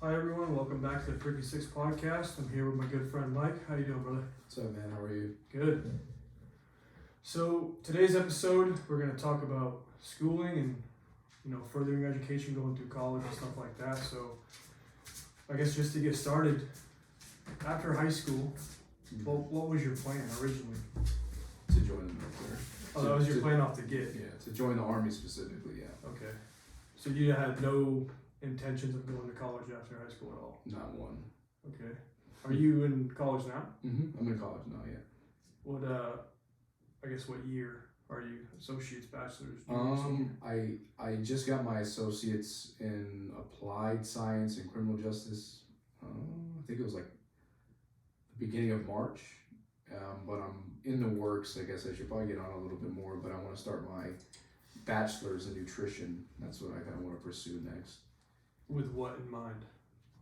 Hi everyone, welcome back to the 56 podcast. I'm here with my good friend Mike. How you doing, brother? What's up, man? How are you? Good. So today's episode, we're going to talk about schooling and furthering education, going through college and stuff like that. So I guess just to get started, after high school, what was your plan originally? To join the military. Oh, that was your plan off the get. Yeah, to join the army specifically. Yeah, Okay. So you had no intentions of going to college after high school at all? not one. Okay. Are you in college now? I'm in college now. Yeah. What what year are you? Associates, bachelor's? Junior? I just got my associates in applied science and criminal justice. I think it was like the beginning of March. But I'm in the works. I guess I should probably get on a little bit more. But I want to start my bachelor's in nutrition. That's what I kind of want to pursue next. With what in mind?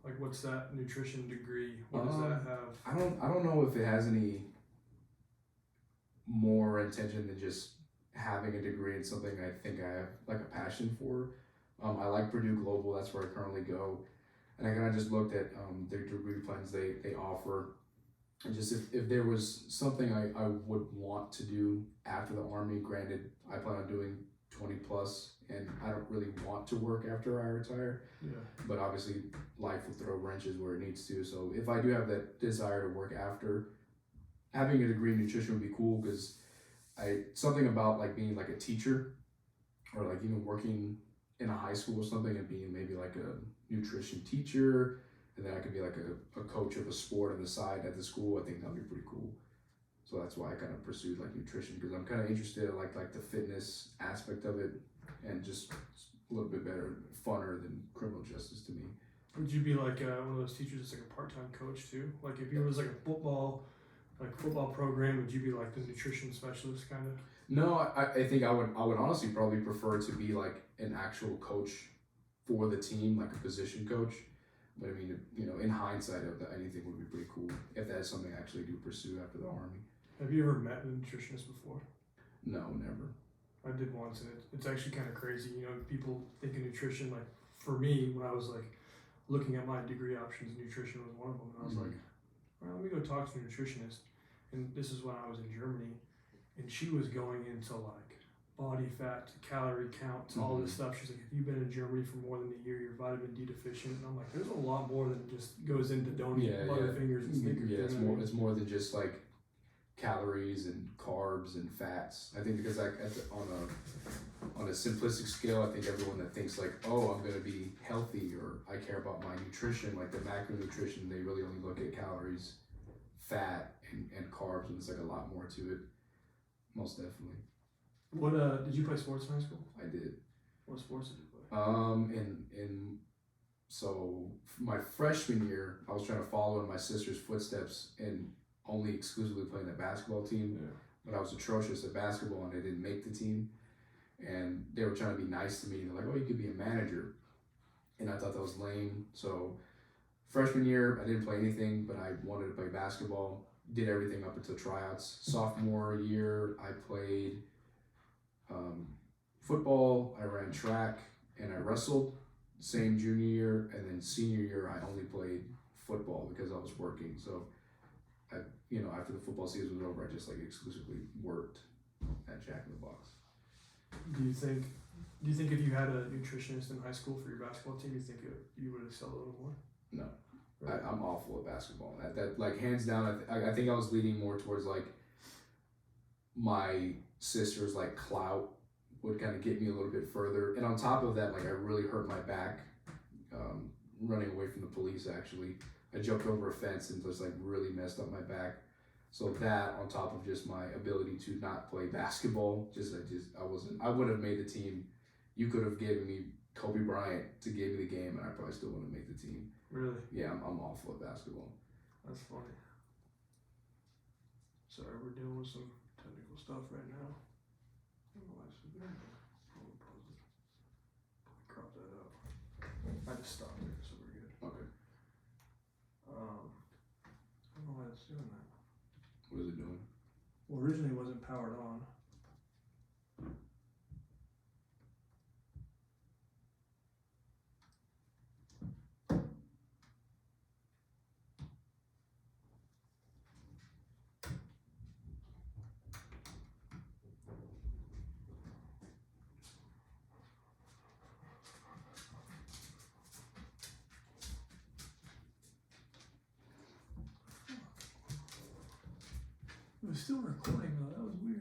Like, what's that nutrition degree? What does that have? I don't know if it has any more intention than just having a degree in something I think I have like a passion for. I like Purdue Global. That's where I currently go, and I kind of just looked at their degree plans they offer, and just if there was something I would want to do after the Army. Granted, I plan on doing 20 plus, and I don't really want to work after I retire. Yeah. But obviously, life will throw wrenches where it needs to. So if I do have that desire to work after, having a degree in nutrition would be cool because something about like being like a teacher or like even working in a high school or something and being maybe like a nutrition teacher, and then I could be like a coach of a sport on the side at the school. I think that'd be pretty cool. So that's why I kind of pursued like nutrition, because I'm kind of interested in like the fitness aspect of it, and just a little bit better, funner than criminal justice to me. Would you be like one of those teachers that's like a part-time coach too? Like if you was like a football program, would you be like the nutrition specialist kind of? No, I think I would honestly probably prefer to be like an actual coach for the team, like a position coach. But I mean, in hindsight, anything would be pretty cool if that's something I actually do pursue after the Army. Have you ever met a nutritionist before? No, never. I did once, and it's actually kind of crazy. People think of nutrition, like for me, when I was like looking at my degree options, nutrition was one of them. And I was like, all right, let me go talk to a nutritionist. And this is when I was in Germany, and she was going into like body fat to calorie count to all this stuff. She's like, if you've been in Germany for more than a year, you're vitamin D deficient. And I'm like, there's a lot more than just goes into don't eat Butterfingers and Snickers. Yeah, it's more than just like calories and carbs and fats. I think because like on a simplistic scale, I think everyone that thinks like, oh, I'm gonna be healthy or I care about my nutrition, like the macronutrition, they really only look at calories, fat, and carbs, and it's like a lot more to it. Most definitely. What did you play sports in high school? I did. What sports did you play? So my freshman year, I was trying to follow in my sister's footsteps and only exclusively playing the basketball team. Yeah. But I was atrocious at basketball and I didn't make the team. And they were trying to be nice to me. They're like, oh, you could be a manager. And I thought that was lame. So freshman year, I didn't play anything, but I wanted to play basketball. Did everything up until tryouts. Sophomore year, I played football, I ran track, and I wrestled. Same junior year, and then senior year, I only played football because I was working. So after the football season was over, I just like exclusively worked at Jack in the Box. Do you think if you had a nutritionist in high school for your basketball team, you think you would excel a little more? No, right. I'm awful at basketball. That like hands down, I think I was leaning more towards like my sister's like clout would kind of get me a little bit further, and on top of that, like I really hurt my back running away from the police. Actually, I jumped over a fence and just like really messed up my back. So that on top of just my ability to not play basketball, I wouldn't have made the team. You could have given me Kobe Bryant to give me the game, and I probably still wouldn't make the team. Really? Yeah, I'm awful at basketball. That's funny. Sorry, we're dealing with some technical stuff right now. I don't know why this is doing that. I'll pause it. Crop that out. I just stopped it, so we're good. Okay. I don't know why it's doing that. What is it doing? Well, originally it wasn't powered on. It was still recording though. That was weird.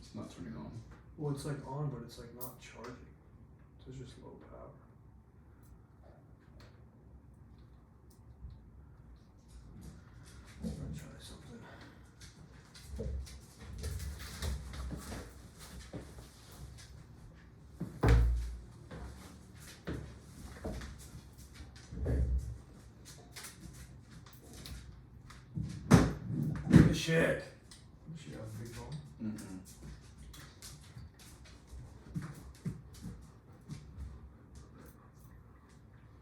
It's not turning on. Well, it's like on, but it's like not charging. So it's just low power. I'm gonna try something. The shit. You should have a big phone. Mm-mm.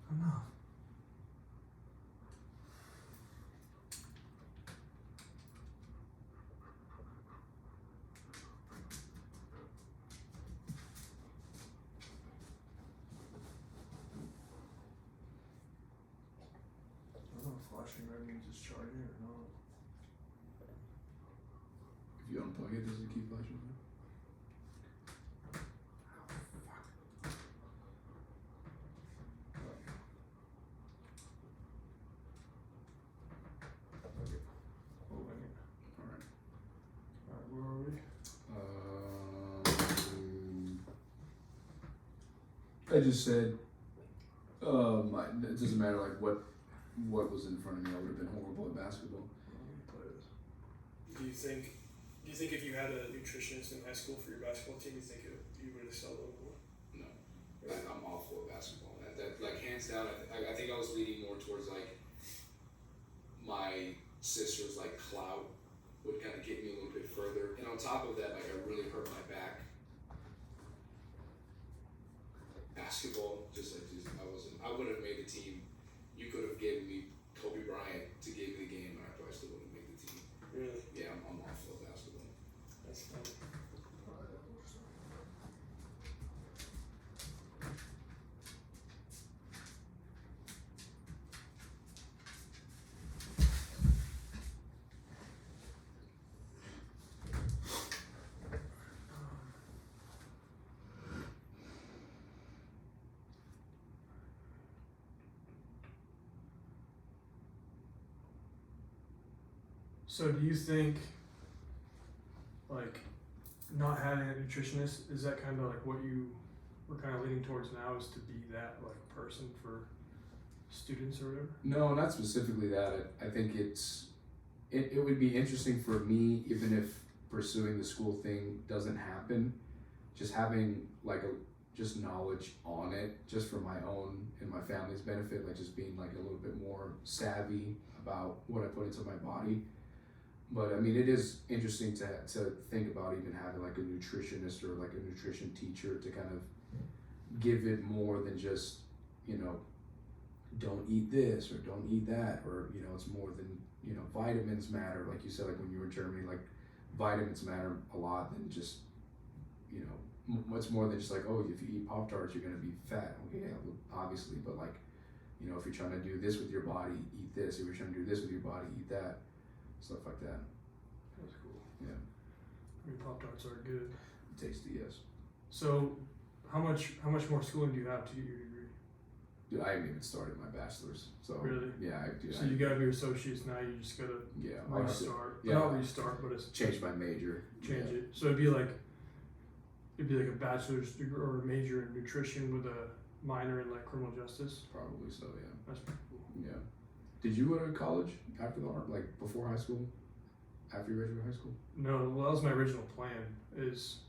Enough. I don't know if flashing red means it's charging or not. If you unplug it, does it keep flashing? Holding it. Alright. Alright, where are we? I just said, it doesn't matter like what was in front of me. I would have been horrible at basketball. Let me play this. Do you think if you had a nutritionist in high school for your basketball team, you think you would excel a little more? No, I'm awful at basketball. That like hands down. I think I was leaning more towards like my sister's like clout would kind of get me a little bit further, and on top of that, like I really hurt my back. Basketball, I wouldn't have made the team. You could have given me Kobe Bryant to give me the game, and I probably still wouldn't have made the team. Really? Yeah, I'm awful at basketball. That's funny. So do you think, like, not having a nutritionist, is that kind of like what you were kind of leaning towards now, is to be that like person for students or whatever? No, not specifically that. I think it would be interesting for me, even if pursuing the school thing doesn't happen, just having like just knowledge on it, just for my own and my family's benefit, like just being like a little bit more savvy about what I put into my body. But I mean, it is interesting to think about even having like a nutritionist or like a nutrition teacher to kind of give it more than just, don't eat this or don't eat that, or, it's more than, vitamins matter. Like you said, like when you were in Germany, like vitamins matter a lot than just, what's more than just like, oh, if you eat Pop-Tarts, you're going to be fat. Okay, yeah, well, obviously, but like, if you're trying to do this with your body, eat this. If you're trying to do this with your body, eat that. Stuff like that. That's cool. Yeah. I mean, Pop-Tarts are good. Tasty, yes. So how much more schooling do you have to get your degree? Dude, I haven't even started my bachelor's. So Really? Yeah, I do. So you got your associates now, you just gotta I'll have to restart. yeah. Not restart, but it's change my major. change it. So it'd be like a bachelor's degree or a major in nutrition with a minor in like criminal justice. Probably so, yeah. That's pretty cool. Yeah. Did you go to college after like before high school? After you graduated high school? No, well, that was my original plan. Is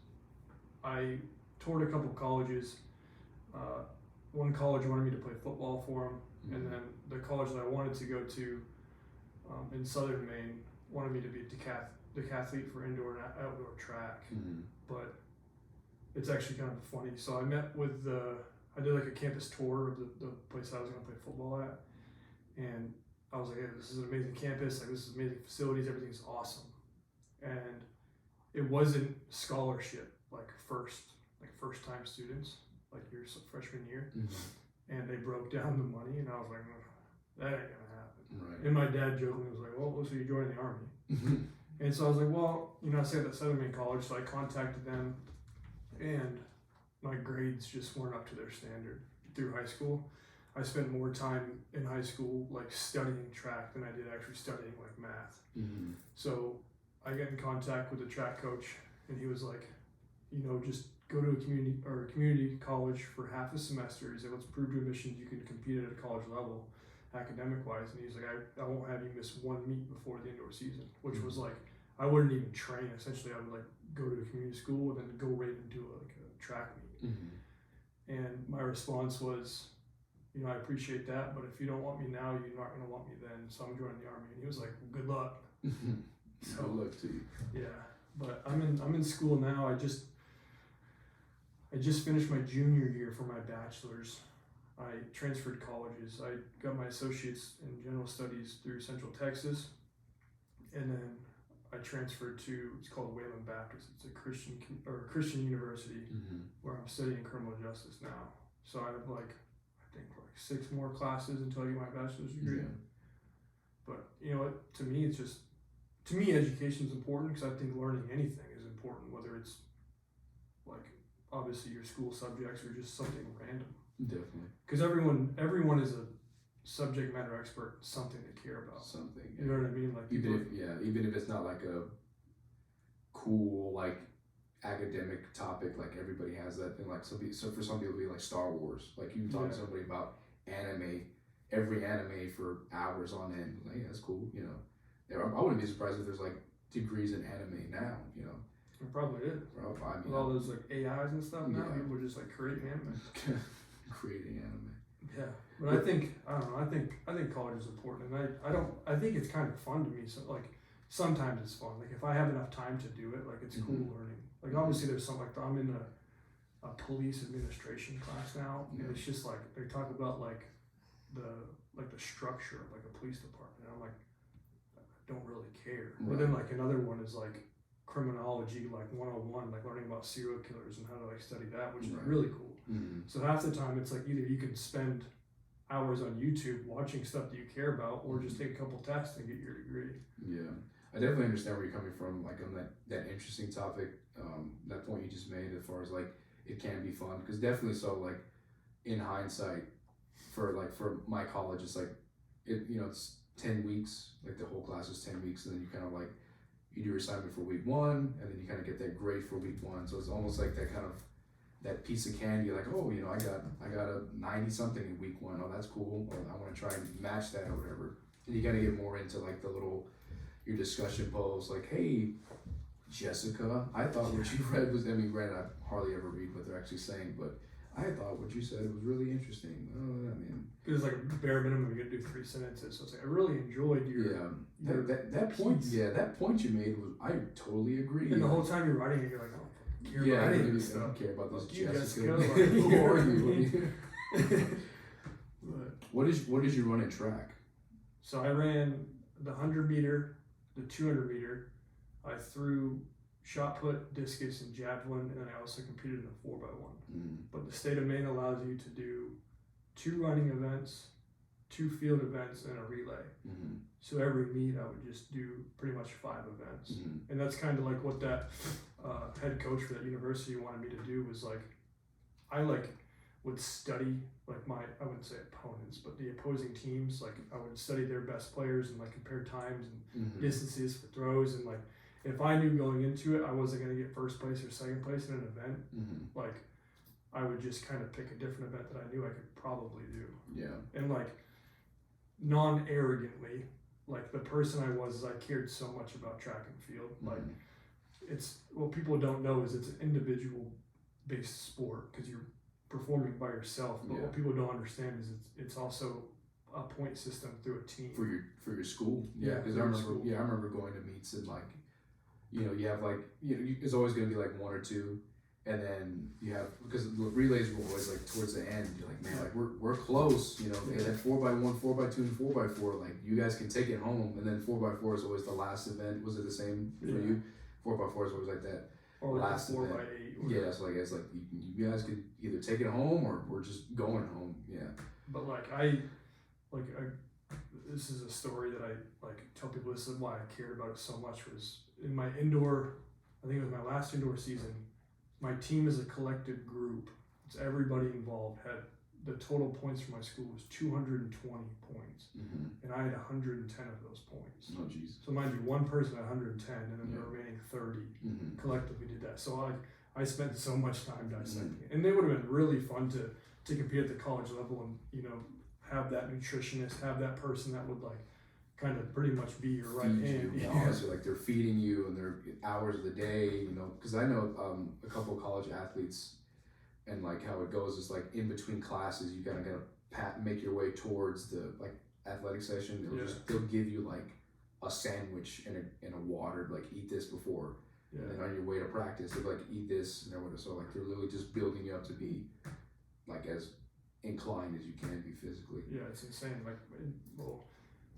I toured a couple colleges. One college wanted me to play football for them, and then the college that I wanted to go to, in southern Maine wanted me to be a decathlete for indoor and outdoor track, but it's actually kind of funny. So I met with I did like a campus tour of the place I was going to play football at, and I was like, hey, this is an amazing campus, like this is amazing facilities, everything's awesome. And it wasn't scholarship, like first time students, like your freshman year. And they broke down the money, and I was like, that ain't gonna happen. Right. And my dad jokingly was like, well, looks like you're joining the Army. And so I was like, well, I stayed at Southern Maine College, so I contacted them, and my grades just weren't up to their standard through high school. I spent more time in high school like studying track than I did actually studying like math. So I got in contact with the track coach, and he was like, just go to a community college for half a semester. He said, let's prove to admissions you can compete at a college level academic wise. And he's like, I won't have you miss one meet before the indoor season, which was like, I wouldn't even train. Essentially, I would like go to a community school and then go right into like a track meet. And my response was, I appreciate that, but if you don't want me now, you're not going to want me then. So I'm joining the Army. And he was like, well, good luck. So, good luck to you. Yeah, but I'm in school now. I just finished my junior year for my bachelor's. I transferred colleges. I got my associates in general studies through Central Texas, and then I transferred to, it's called Wayland Baptist. It's a Christian university where I'm studying criminal justice now. So I have like 6 more classes until I get my bachelor's degree. But to me, education is important because I think learning anything is important, whether it's like obviously your school subjects or just something random. Definitely. Because everyone is a subject matter expert in something they care about. Something. You know what I mean? Like even if it's not like a cool like academic topic, like everybody has that thing. Like so for some people, it'll be like Star Wars. Like you talk to somebody about anime, every anime for hours on end. Like, that's cool. I wouldn't be surprised if there's like degrees in anime now. It probably is. Probably. With all those like AIs and stuff now, people are just like creating anime. Creating anime. Yeah, but I think college is important, and I think it's kind of fun to me. So like sometimes it's fun. Like if I have enough time to do it, like it's cool learning. Like obviously there's some like I'm in a police administration class now, and it's just like they talk about like the structure of like a police department, and I'm like, I don't really care. Right. But then like another one is like criminology, like 101, like learning about serial killers and how to like study that, which is really cool. So half the time it's like either you can spend hours on YouTube watching stuff that you care about, or just take a couple tests and get your degree. Yeah, I definitely understand where you're coming from, like on that interesting topic, that point you just made as far as like it can be fun, because definitely so like in hindsight for my college, it's like it's 10 weeks, like the whole class is 10 weeks, and then you kind of like you do your assignment for week 1, and then you kind of get that grade for week 1. So it's almost like that piece of candy, like, oh, I got a 90 something in week 1. Oh, that's cool. Or I want to try and match that or whatever. And you got to get more into like your discussion posts, like, hey, Jessica, I thought what you read was, granted, I hardly ever read what they're actually saying, but I thought what you said was really interesting. It's like a bare minimum, you got to do 3 sentences. So it's like, I really enjoyed your that point. Yeah, that point you made was, I totally agree. And the whole time you're writing it, you're like, oh, I don't care about this Jessica. Who are you? What did you run in track? So I ran the 100 meter, the 200 meter. I threw shot put, discus, and javelin, and then I also competed in a 4x1. But the state of Maine allows you to do 2 running events, 2 field events, and a relay. So every meet I would just do pretty much 5 events. And that's kind of like what that head coach for that university wanted me to do, was like, I would study like I wouldn't say opponents, but the opposing teams. Like I would study their best players and like compare times and distances for throws, and like if I knew going into it I wasn't going to get first place or second place in an event, like I would just kind of pick a different event that I knew I could probably do. Yeah. And like non-arrogantly, like the person I was is I cared so much about track and field. Like it's what people don't know is it's an individual based sport because you're performing by yourself, but what people don't understand is it's also a point system through a team. For your school. Yeah, Because for I your remember school. I remember going to meets and like, you know, you have like, you know, it's always gonna be like one or two, and then you have, because the relays were always like towards the end. You're like, man, like we're close, you know. Yeah. And then 4x1, 4x2, and 4x4, like you guys can take it home. And then 4x4 is always the last event. Was it the same for Yeah. you? 4x4 is always like that. Or like last a 4 event. by 8. Yeah, so like it's like you guys could either take it home or we're just going home. Yeah. But this is a story that I like tell people. This is why I cared about it so much. Was in my indoor, I think it was my last indoor season. My team as a collective group, it's everybody involved, had the total points for my school was 220 points, and I had 110 of those points. Oh jeez. So mind you, one person had 110, and then the Yeah. remaining 30 Mm-hmm. collectively did that. So I spent so much time dissecting it, and it would have been really fun to compete at the college level, and you know, have that nutritionist, have that person that would like kind of pretty much be your right Feed hand. you, honestly, like they're feeding you and they're hours of the day, you know, because I know a couple of college athletes, and like how it goes is like in between classes you kind of gotta make your way towards the like athletic session. They'll give you like a sandwich and a water, like eat this before, Yeah. and then on your way to practice they're like eat this and everything. So like they're literally just building you up to be like as inclined as you can be physically. Yeah, it's insane. Like, well,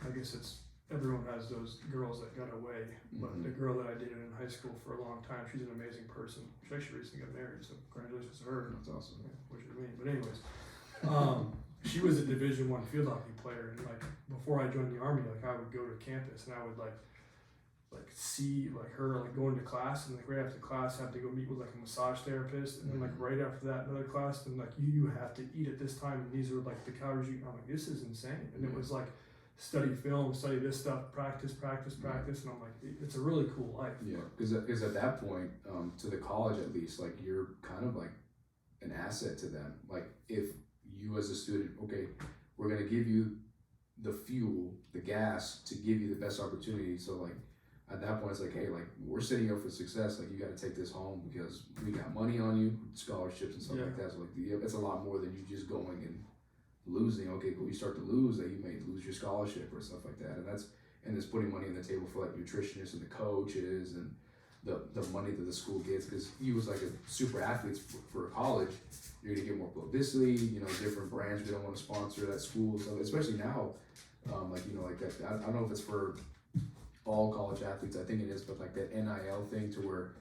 I guess it's everyone has those girls that got away, but Mhm. the girl that I dated in high school for a long time, she's an amazing person. She actually recently got married, so congratulations to her. That's awesome. Yeah, which is me. But anyways, she was a Division I field hockey player, and like before I joined the Army, like I would go to campus and I would like see like her like going to class, and like right after class have to go meet with like a massage therapist, and then like right after that another class, and like you have to eat at this time, and these are like the calories you eat. I'm like, this is insane. And it was like study film, study this stuff, practice, and I'm like, it's a really cool life. Yeah, because at that point, to the college at least, like you're kind of like an asset to them. Like if you as a student, okay, we're gonna give you the fuel, the gas to give you the best opportunity. So like at that point, it's like, hey, like we're setting you up for success. Like you got to take this home because we got money on you, scholarships and stuff like that. So like it's a lot more than you just going and losing. Okay, but you start to lose that, you may lose your scholarship or stuff like that, and it's putting money on the table for like nutritionists and the coaches and the money that the school gets, because you was like a super athlete for a college, you're gonna get more publicity, you know, different brands we don't want to sponsor that school, so especially now, like you know, like that. I don't know if it's for all college athletes, I think it is, but like that NIL thing to where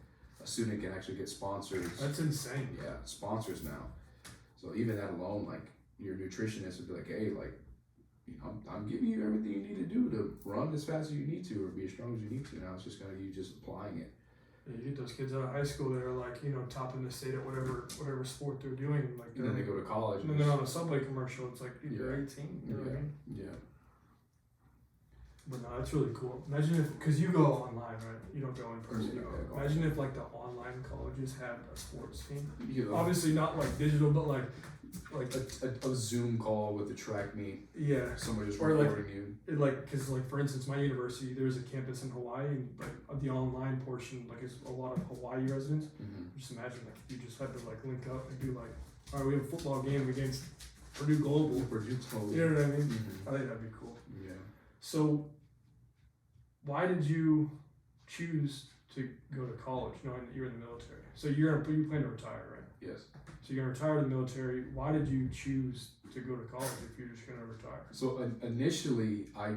a student can actually get sponsors. That's insane. Yeah, sponsors now. So even that alone, like your nutritionist would be like, hey, like, you know, I'm giving you everything you need to do to run as fast as you need to or be as strong as you need to. Now it's just kind of you just applying it. Yeah, you get those kids out of high school that are like, you know, top in the state at whatever sport they're doing. Like, And then they go to college. and then they're on a Subway commercial. It's like, dude, you're 18. You know what I mean? Yeah. But no, that's really cool. Imagine if, because you go online, right? You don't go in person. Yeah, I go Imagine if like the online colleges had a sports team. You know, Obviously not like digital, but like a Zoom call with the track meet. yeah. Somebody just Or like- recording you. It like, cause like for instance, my university, there's a campus in Hawaii, and like the online portion, like is a lot of Hawaii residents. Just imagine like if you just had to like link up and do like, all right, we have a football game against Purdue Global. Purdue Global. You know what I mean? Mhm. I think that'd be cool. Yeah. So, why did you choose to go to college, knowing that you're in the military? So you plan to retire, right? Yes. So you're gonna retire in the military. Why did you choose to go to college if you're just gonna retire? So initially, I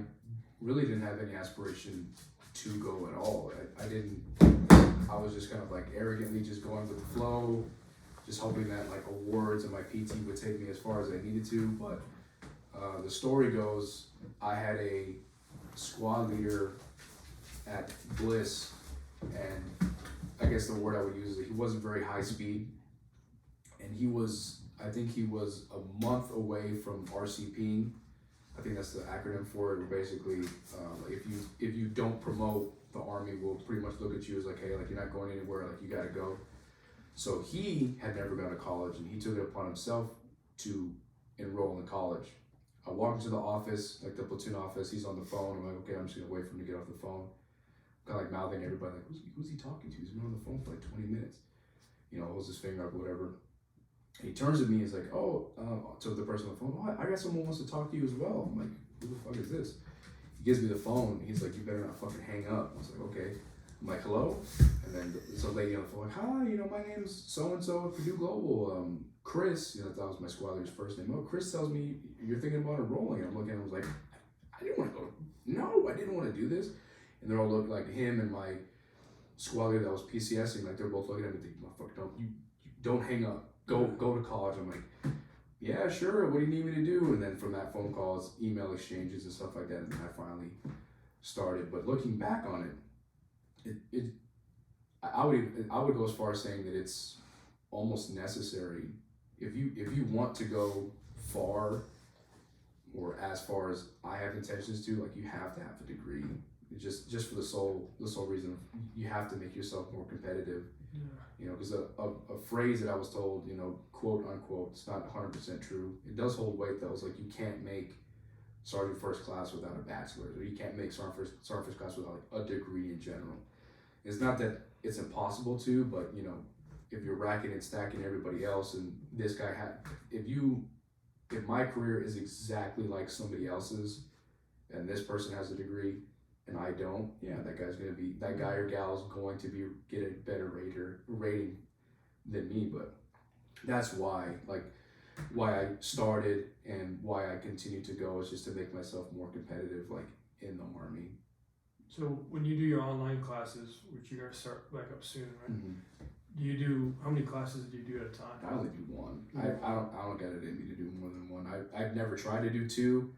really didn't have any aspiration to go at all. I didn't. I was just kind of like arrogantly just going with the flow, just hoping that like awards and my PT would take me as far as I needed to. But the story goes, I had a squad leader at Bliss, and I guess the word I would use is that he wasn't very high speed, and I think he was a month away from RCPing. I think that's the acronym for it. Where basically, if you don't promote, the Army will pretty much look at you as like, hey, like you're not going anywhere, like you gotta go. So he had never gone to college, and he took it upon himself to enroll in college. I walk into the office, like the platoon office, he's on the phone. I'm like, okay, I'm just gonna wait for him to get off the phone. Kind of like mouthing everybody, like, who's he talking to? He's been on the phone for like 20 minutes. You know, holds his finger up or whatever. And he turns to me and he's like, oh, to the person on the phone, oh, I got someone who wants to talk to you as well. I'm like, who the fuck is this? He gives me the phone. He's like, you better not fucking hang up. I was like, okay. I'm like, hello? And then there's a lady on the phone, like, hi, my name's so-and-so at Purdue Global. Chris, that was my squad leader's first name. Oh, Chris tells me you're thinking about enrolling. I'm looking at him, I was like, I didn't want to go. No, I didn't want to do this. And they're all looking like him and my squad leader that was PCSing, like they're both looking at me thinking, motherfucker, you don't hang up. Go to college. I'm like, yeah, sure. What do you need me to do? And then from that phone calls, email exchanges and stuff like that, and then I finally started. But looking back on it, I would go as far as saying that it's almost necessary if you want to go far, or as far as I have intentions to, like, you have to have a degree. Just for the sole reason you have to make yourself more competitive. Yeah. Because a phrase that I was told, quote unquote, it's not 100% true. It does hold weight though. It's like you can't make sergeant first class without a bachelor's, or you can't make sergeant first class without like a degree in general. It's not that it's impossible to, but if you're racking and stacking everybody else, and this guy if my career is exactly like somebody else's, and this person has a degree and I don't, that guy or gal is going to get a better rating than me. But that's why I started and why I continue to go is just to make myself more competitive, like in the Army. So when you do your online classes, which you're gonna start back up soon, right? Mm-hmm. How many classes do you do at a time? I only do one. Yeah. I don't get it in me to do more than one. I've never tried to do two,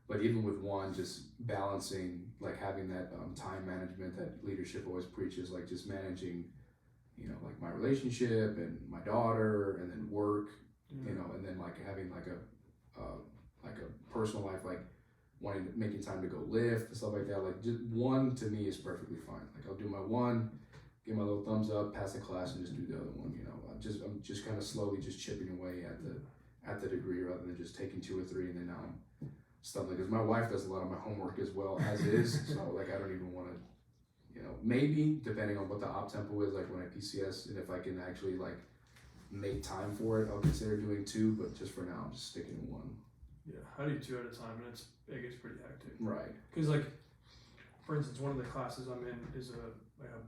but even with one, just balancing, like having that time management that leadership always preaches, like just managing, like my relationship and my daughter, and then work, and then like having like a personal life, like making time to go lift and stuff like that. Like just one to me is perfectly fine. Like I'll do my one, give my little thumbs up, pass the class, and just do the other one. I'm just kind of slowly just chipping away at the degree rather than just taking 2 or 3 and then now I'm stumbling, because my wife does a lot of my homework as well as is. So like I don't even want to, maybe depending on what the op tempo is, like when I PCS, and if I can actually like make time for it, I'll consider doing 2. But just for now, I'm just sticking to 1. Yeah, I do 2 at a time, and it gets pretty hectic. Right. Because like, for instance, one of the classes I'm in is a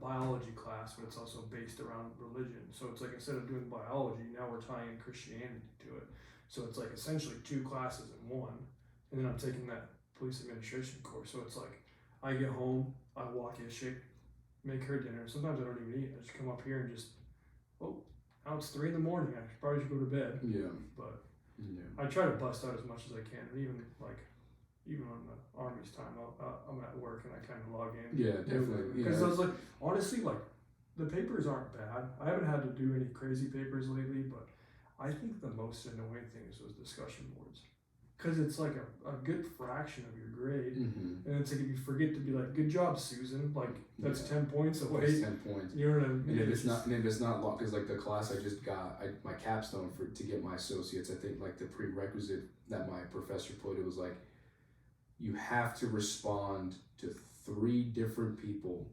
biology class, but it's also based around religion. So it's like instead of doing biology, now we're tying in Christianity to it. So it's like essentially 2 classes in one. And then I'm taking that police administration course. So it's like I get home, I walk in, make her dinner. Sometimes I don't even eat. I just come up here and now it's 3 a.m. I should probably go to bed. Yeah. But yeah. I try to bust out as much as I can. And even on the Army's time, I'm at work and I kind of log in. Yeah, definitely. Because I was like, honestly, like the papers aren't bad. I haven't had to do any crazy papers lately, but I think the most annoying thing is those discussion boards. Because it's like a good fraction of your grade. Mm-hmm. And it's like if you forget to be like, good job, Susan, like that's 10 points away. That's 10 points. You know what I mean? And if it's not long, because like the class I just got, my capstone to get my associates, I think like the prerequisite that my professor put, it was like, you have to respond to 3 different people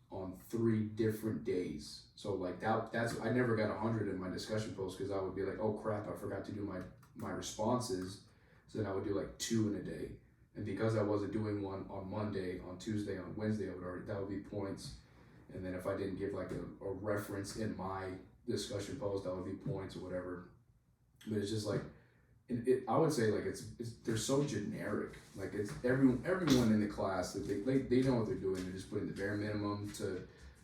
on 3 different days. So like that's I never got 100 in my discussion post, because I would be like, oh crap, I forgot to do my responses. So then I would do like 2 in a day. And because I wasn't doing one on Monday, on Tuesday, on Wednesday, that would be points. And then if I didn't give like a reference in my discussion post, that would be points or whatever. But it's just like, I would say like they're so generic. Like it's everyone in the class that they know what they're doing. They're just putting the bare minimum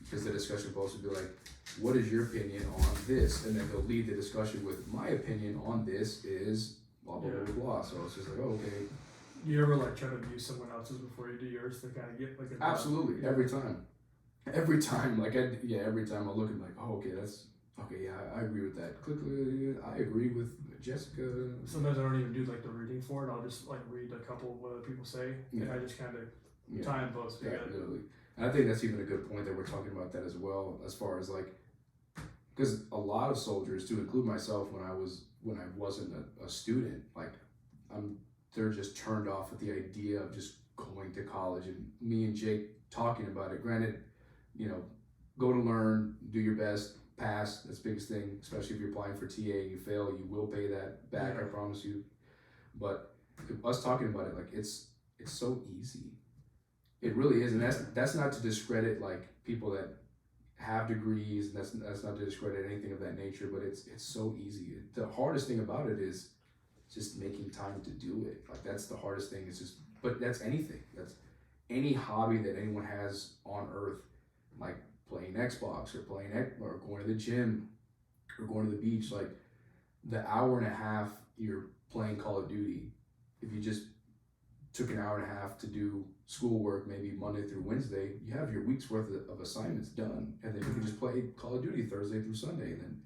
because the discussion post would be like, what is your opinion on this? And then they'll lead the discussion with, my opinion on this is blah blah blah blah. So it's just like, oh, okay. Do you ever like try to view someone else's before you do yours to kind of get like a absolutely every time like every time I look and like, oh, okay, that's okay, yeah, I agree with that. I agree with Jessica. Sometimes I don't even do like the reading for it. I'll just like read a couple of what other people say, and I just kind of tie them both together. Yeah, literally. And I think that's even a good point that we're talking about that as well, as far as like, because a lot of soldiers, to include myself, when I wasn't a student, like they're just turned off with the idea of just going to college, and me and Jake talking about it. Granted, go to learn, do your best, pass. That's the biggest thing, especially if you're applying for TA and you fail, you will pay that back, I Yeah. promise you. But us talking about it, like it's so easy. It really is, and that's not to discredit like people that have degrees, and that's not to discredit anything of that nature. But it's so easy. The hardest thing about it is just making time to do it. Like that's the hardest thing. It's just, but that's anything. That's any hobby that anyone has on earth, like playing Xbox or or going to the gym or going to the beach. Like the hour and a half you're playing Call of Duty, if you just took an hour and a half to do schoolwork, maybe Monday through Wednesday, you have your week's worth of assignments done, and then you can just play Call of Duty Thursday through Sunday. And then,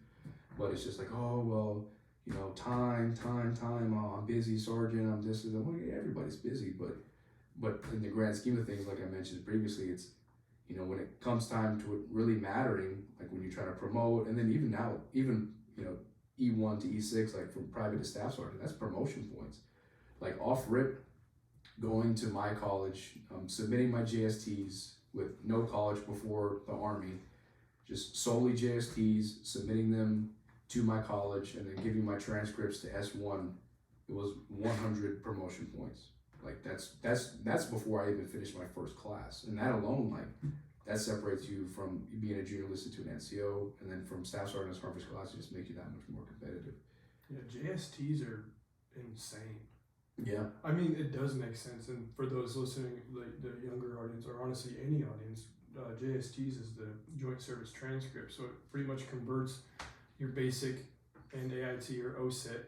but it's just like, oh well, you know, time. Oh, I'm busy, Sergeant. I'm this. I'm like, yeah, everybody's busy, but in the grand scheme of things, like I mentioned previously, it's, you know, when it comes time to it really mattering, like when you try to promote, and then even now, even, you know, E1 to E6, like from private to staff sergeant, that's promotion points. Like off rip, going to my college, submitting my JSTs with no college before the Army, just solely JSTs, submitting them to my college, and then giving my transcripts to S1, it was 100 promotion points. Like that's before I even finished my first class, and that alone, like that separates you from being a junior listed to an NCO, and then from staff sergeant to first class, it just makes you that much more competitive. Yeah, JSTs are insane. Yeah. I mean, it does make sense, and for those listening, like the younger audience, or honestly any audience, JSTs is the Joint Service Transcript, so it pretty much converts your basic and AIT or OSIT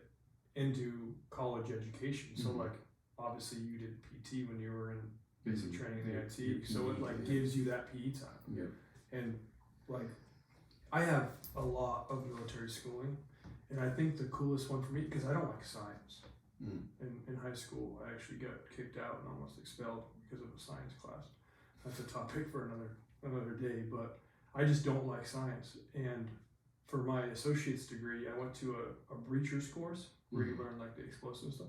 into college education. So Mhm. like, obviously you did PT when you were in basic Mhm. training in Yeah, AIT, your so it PE, like yeah. gives you that PE time. Yeah. And like, I have a lot of military schooling, and I think the coolest one for me, because I don't like science. In high school, I actually got kicked out and almost expelled because of a science class. That's a topic for another day, but I just don't like science. And for my associate's degree, I went to a breachers course where you learn like the explosive stuff,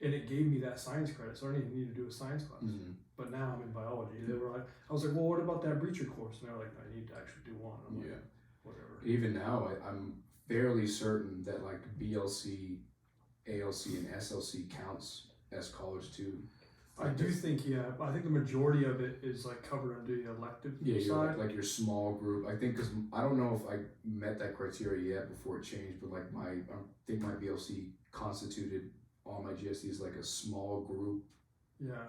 and it gave me that science credit, so I didn't even need to do a science class. But now I'm in biology. They were like, I was like, well, what about that breacher course? And they're like, I need to actually do one. I'm like, whatever. Even now, I'm fairly certain that like BLC, ALC, and SLC counts as college too. I do think, yeah, I think the majority of it is like covered under the elective side. Like your small group. I think because I don't know if I met that criteria yet before it changed, but like I think my BLC constituted all my GSDs like a small group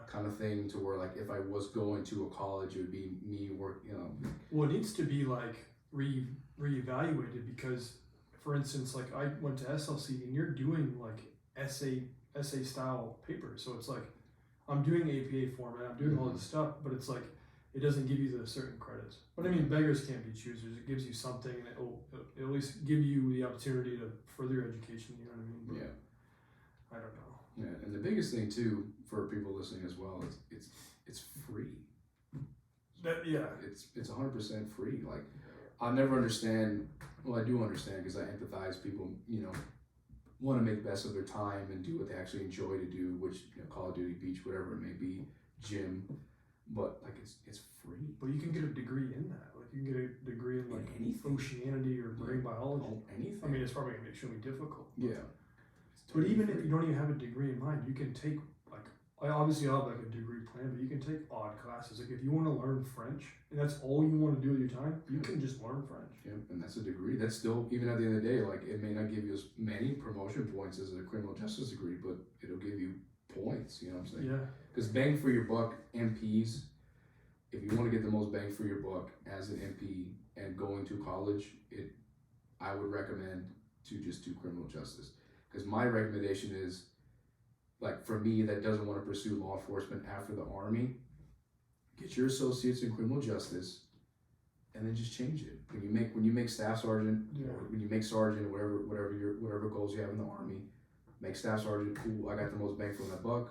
kind of thing, to where like if I was going to a college, it would be me working. Well, it needs to be like reevaluated, because, for instance, like I went to SLC and you're doing like essay style papers, so it's like I'm doing APA format, I'm doing all this stuff, but it's like it doesn't give you the certain credits. But I mean, beggars can't be choosers. It gives you something, and it'll at least give you the opportunity to further your education. You know what I mean? But I don't know. Yeah, and the biggest thing too for people listening as well is it's free. It's 100% free. Like I'll never understand. Well, I do understand because I empathize. People, you know, want to make the best of their time and do what they actually enjoy to do, which, you know, Call of Duty, beach, whatever it may be, gym. But like it's free. But you can get a degree in that. Like you can get a degree in like anything. Oceanity or marine biology. Anything. I mean, it's probably gonna be extremely difficult. Yeah. But even if you don't even have a degree in mind, you can take like, I obviously have like a degree plan, but you can take odd classes. Like if you want to learn French and that's all you want to do with your time, you can just learn French. Yeah, and that's a degree. That's still, even at the end of the day, like it may not give you as many promotion points as a criminal justice degree, but it'll give you points. You know what I'm saying? Yeah. Because bang for your buck, MPs, if you want to get the most bang for your buck as an MP and going to college, I would recommend to just do criminal justice. Because my recommendation is, like for me that doesn't want to pursue law enforcement after the Army, get your associates in criminal justice, and then just change it. When you make staff sergeant, or when you make sergeant, or whatever goals you have in the Army, make staff sergeant. Cool, I got the most bang for my buck.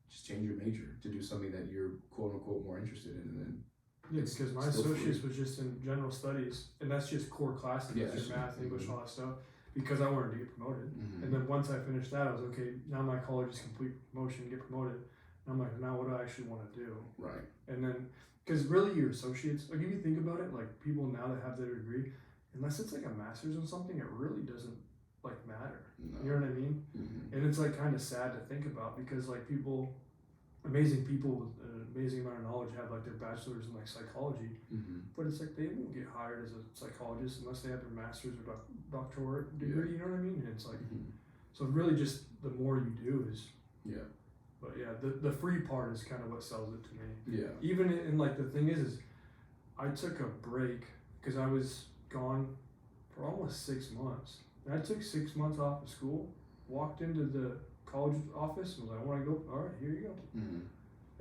Just change your major to do something that you're quote unquote more interested in, and then. Yeah, because my associates was just in general studies, and that's just core classes, just math, English, all that stuff, because I wanted to get promoted. And then once I finished that, I was okay, now my college is complete promotion, get promoted. And I'm like, now what do I actually want to do? Right. And then, because really your associates, like if you think about it, like people now that have their degree, unless it's like a master's in something, it really doesn't like matter. No. You know what I mean? Mm-hmm. And it's like kind of sad to think about because like amazing people with an amazing amount of knowledge have like their bachelor's in like psychology, Mm-hmm. but it's like they won't get hired as a psychologist unless they have their master's or doctorate degree. You know what I mean? And it's like Mm-hmm. so really just the more you do is. Yeah. But yeah, the free part is kind of what sells it to me. Yeah. Even in like the thing is I took a break because I was gone for almost 6 months. And I took 6 months off of school, walked into the college office and was like, I want to go. All right, here you go. Mm-hmm.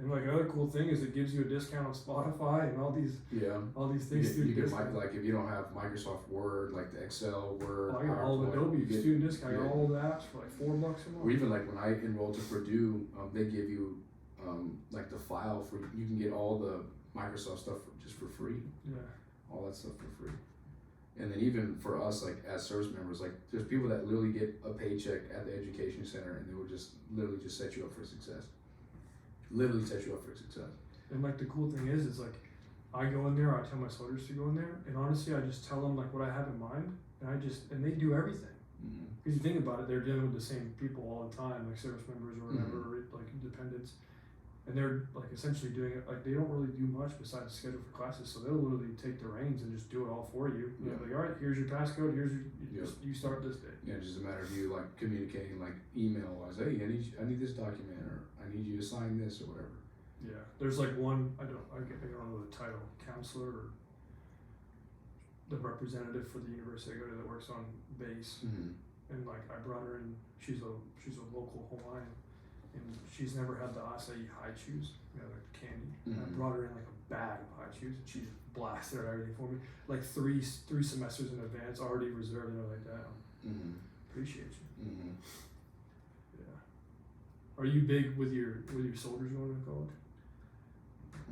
And like another cool thing is it gives you a discount on Spotify and all these Yeah. things through You get discount. like if you don't have Microsoft Word, like the Excel, Word, I got all of PowerPoint, Adobe you get- student discount. I got yeah. all the apps for like $4 a month. Or even like when I enrolled to Purdue, they give you like the file for you can get all the Microsoft stuff just for free, Yeah. all that stuff for free. And then even for us, like as service members, like there's people that literally get a paycheck at the education center, and they will just literally just set you up for success. Literally set you up for success. And like the cool thing is like I go in there, I tell my soldiers to go in there, and honestly, I just tell them like what I have in mind, and they do everything. Mm-hmm. Because you think about it, they're dealing with the same people all the time, like service members or whatever, like dependents, and they're like essentially doing it. Like they don't really do much besides schedule for classes, so they'll literally take the reins and just do it all for you. Yeah. Like, all right, here's your passcode. Here's Yeah. you start this day. Yeah, it's just a matter of you like communicating like email wise. Hey, I need this document, or I need you to sign this, or whatever. Yeah, there's like one I don't know the title, counselor or the representative for the university I go to that works on base, Mm-hmm. and like I brought her in. She's a local Hawaiian, and she's never had the acai high chews, the candy. And I Mhm. brought her in like a bag of high chews, and she just blasted out everything for me. Like three semesters in advance, already reserved, and they're like that. Mm-hmm. Appreciate you. Mm-hmm. Yeah. Are you big with your soldiers going to college?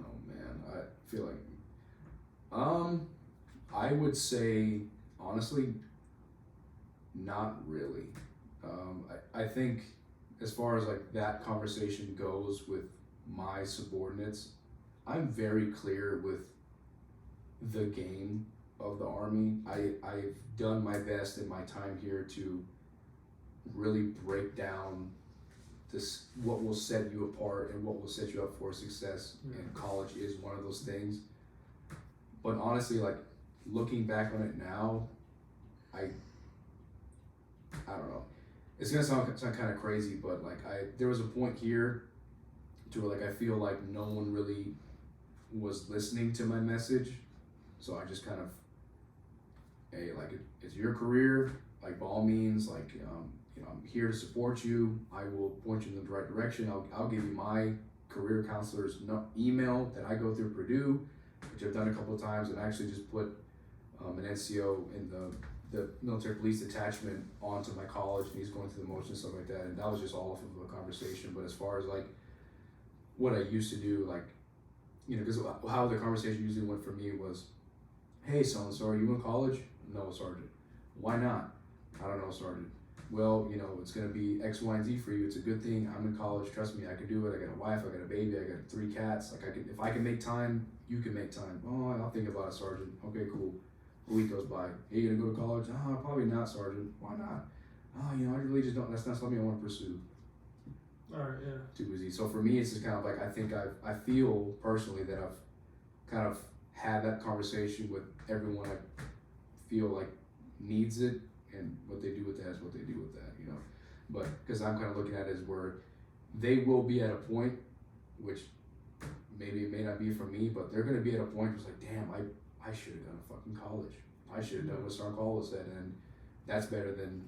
Oh man, I feel like, I would say honestly, not really. I think as far as like that conversation goes with my subordinates, I'm very clear with the game of the Army. I've done my best in my time here to really break down this what will set you apart and what will set you up for success. Yeah. And college is one of those things. But honestly, like looking back on it now, I don't know. It's gonna sound kind of crazy, but like there was a point here to where like I feel like no one really was listening to my message, so I just kind of, hey, like it's your career, like by all means, like I'm here to support you. I will point you in the right direction. I'll give you my career counselor's email that I go through Purdue, which I've done a couple of times, and actually just put an NCO in the military police detachment onto my college, and he's going through the motions and stuff like that. And that was just all off of a conversation. But as far as like what I used to do, like, because how the conversation usually went for me was, hey, so-and-so, are you in college? No, Sergeant. Why not? I don't know, Sergeant. Well, it's going to be X, Y, and Z for you. It's a good thing. I'm in college. Trust me, I can do it. I got a wife. I got a baby. I got 3 cats. Like if I can make time, you can make time. Oh, I'll think about it, Sergeant. Okay, cool. A week goes by. Hey, you gonna go to college? Oh, probably not, Sergeant. Why not? Oh, I really just don't. That's not something I want to pursue. All right, yeah. Too easy. So for me, it's just kind of like I feel personally that I've kind of had that conversation with everyone I feel like needs it, and what they do with that is what they do with that, But because I'm kind of looking at it as where they will be at a point, which maybe it may not be for me, but they're going to be at a point where it's like, damn, I should have gone to fucking college. I should have done what Sarkala said, and that's better than,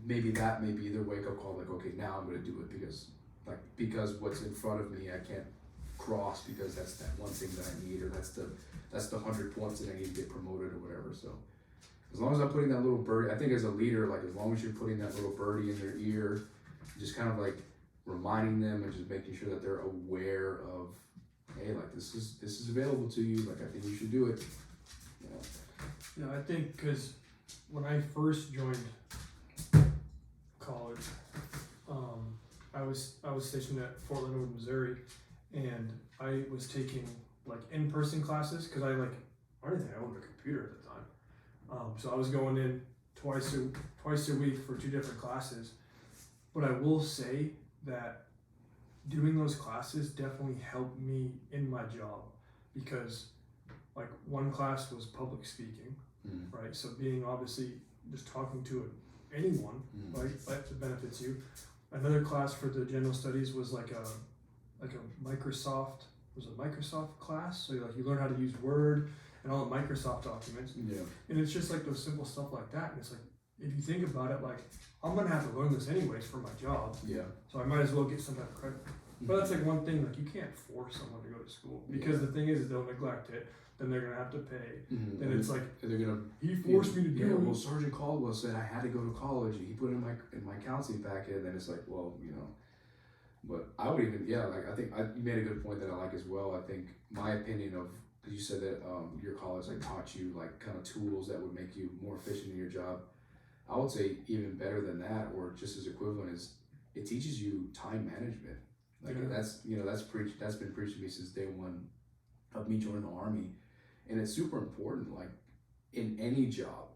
maybe that may be their wake up call. Like, okay, now I'm going to do it because what's in front of me I can't cross because that's that one thing that I need, or that's the 100 points that I need to get promoted or whatever. So as long as I'm putting that little birdie, I think as a leader, like as long as you're putting that little birdie in their ear, just kind of like reminding them and just making sure that they're aware of, hey, like this is available to you. Like I think you should do it. Yeah, I think because when I first joined college, I was stationed at Fort Leonard, Missouri, and I was taking like in-person classes because I didn't think I owned a computer at the time. So I was going in twice a week for 2 different classes. But I will say that doing those classes definitely helped me in my job, because like one class was public speaking, right? So being obviously just talking to anyone, right? That benefits you. Another class for the general studies was like a Microsoft class. So you learn how to use Word and all the Microsoft documents. Yeah. And it's just like those simple stuff like that. And it's like, if you think about it, like I'm gonna have to learn this anyways for my job. Yeah. So I might as well get some type of credit. But that's like one thing, like you can't force someone to go to school, because the thing is they'll neglect it, then they're gonna have to pay. Then it's like, they're gonna, he forced me to do it. Well, Sergeant Caldwell said I had to go to college. He put it in my counseling packet, and then it's like, well, But I would even, I think you made a good point that I like as well. I think my opinion of, because you said that your college like taught you like kind of tools that would make you more efficient in your job. I would say even better than that, or just as equivalent, is it teaches you time management. Like that's been preached to me since day one of me joining the Army, and it's super important. Like in any job,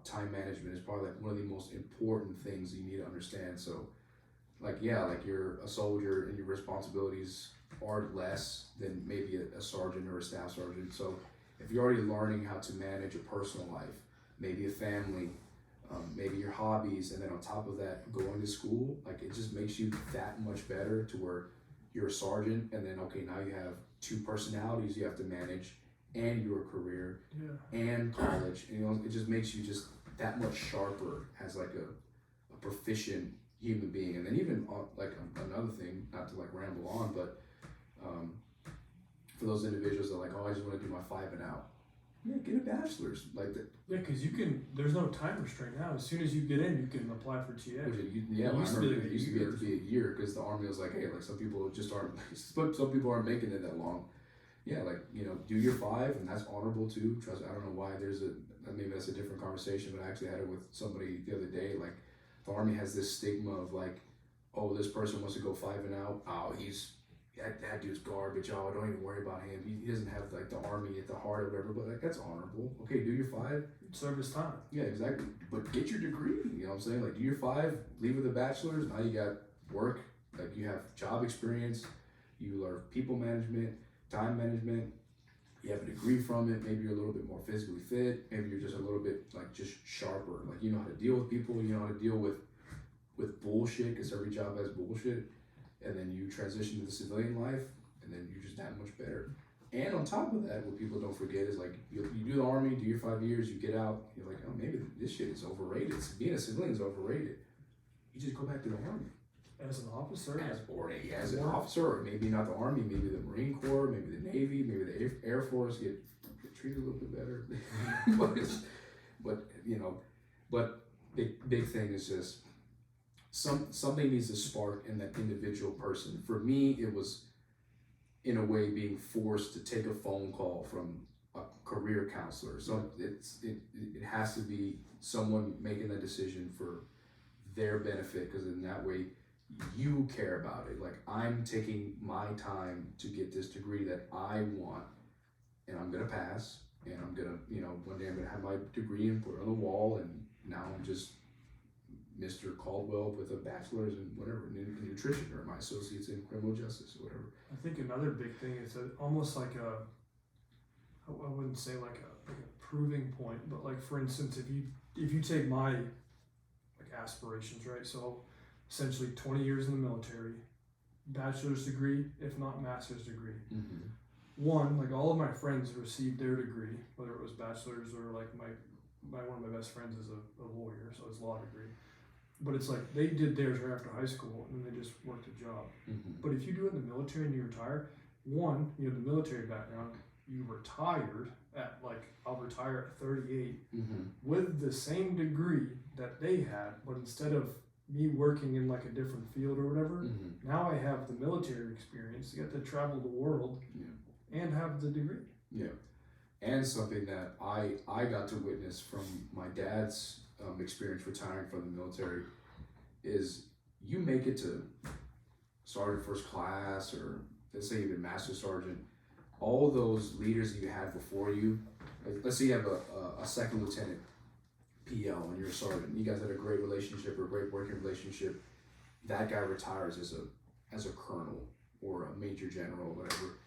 time management is probably like one of the most important things you need to understand. So, like you're a soldier and your responsibilities are less than maybe a sergeant or a staff sergeant. So if you're already learning how to manage a personal life, maybe a family, maybe your hobbies, and then on top of that, going to school, like it just makes you that much better to where you're a sergeant, and then now you have 2 personalities you have to manage, and your career, and college. And, it just makes you just that much sharper as like a proficient human being. And then even like another thing, not to like ramble on, but for those individuals that are like, I just want to do my 5 and out. Get a bachelor's like that. Yeah, because there's no time restraint now. As soon as you get in, you can apply for TA. I remember it used to be a year, because the Army was like, hey, like some people just aren't, some people aren't making it that long. Yeah, like, do your 5, and that's honorable too. Trust, I don't know why maybe that's a different conversation, but I actually had it with somebody the other day. Like, the Army has this stigma of like, oh, this person wants to go 5 and out. Oh, that dude's garbage. Oh, don't even worry about him. He doesn't have like the Army at the heart or whatever. But like, that's honorable. Okay, do your 5. Service time. Yeah, exactly. But get your degree. You know what I'm saying? Like, do your 5, leave with a bachelor's. Now you got work. Like, you have job experience. You learn people management, time management. You have a degree from it. Maybe you're a little bit more physically fit. Maybe you're just a little bit like just sharper. Like, you know how to deal with people. You know how to deal with bullshit, because every job has bullshit. And then you transition to the civilian life, and then you're just that much better. And on top of that, what people don't forget is like, you do the Army, do your 5 years, you get out, you're like, oh, maybe this shit is overrated. Being a civilian is overrated. You just go back to the Army. As an officer? As an officer, or maybe not the Army, maybe the Marine Corps, maybe the Navy, maybe the Air Force, get treated a little bit better. but big thing is just, something needs to spark in that individual person. For me, it was in a way being forced to take a phone call from a career counselor. So it has to be someone making that decision for their benefit, because in that way you care about it. Like, I'm taking my time to get this degree that I want, and I'm gonna pass, and I'm gonna, one day I'm gonna have my degree and put it on the wall, and now I'm just Mr. Caldwell with a bachelor's in whatever, in nutrition, or my associates in criminal justice or whatever. I think another big thing is almost like I wouldn't say like a proving point, but like, for instance, if you take my like aspirations, right? So essentially 20 years in the military, bachelor's degree, if not master's degree. One, like all of my friends received their degree, whether it was bachelor's or like one of my best friends is a lawyer, so it's law degree. But it's like they did theirs right after high school, and then they just worked a job. But if you do it in the military and you retire, one, you have the military background, you retired at like, I'll retire at 38 with the same degree that they had, but instead of me working in like a different field or whatever, now I have the military experience, get to travel the world and have the degree. Yeah. And something that I got to witness from my dad's experience retiring from the military is, you make it to sergeant first class, or let's say even master sergeant, all those leaders that you had before you, like, let's say you have a second lieutenant PL and you're a sergeant. You guys had a great relationship or a great working relationship. That guy retires as a colonel or a major general, whatever.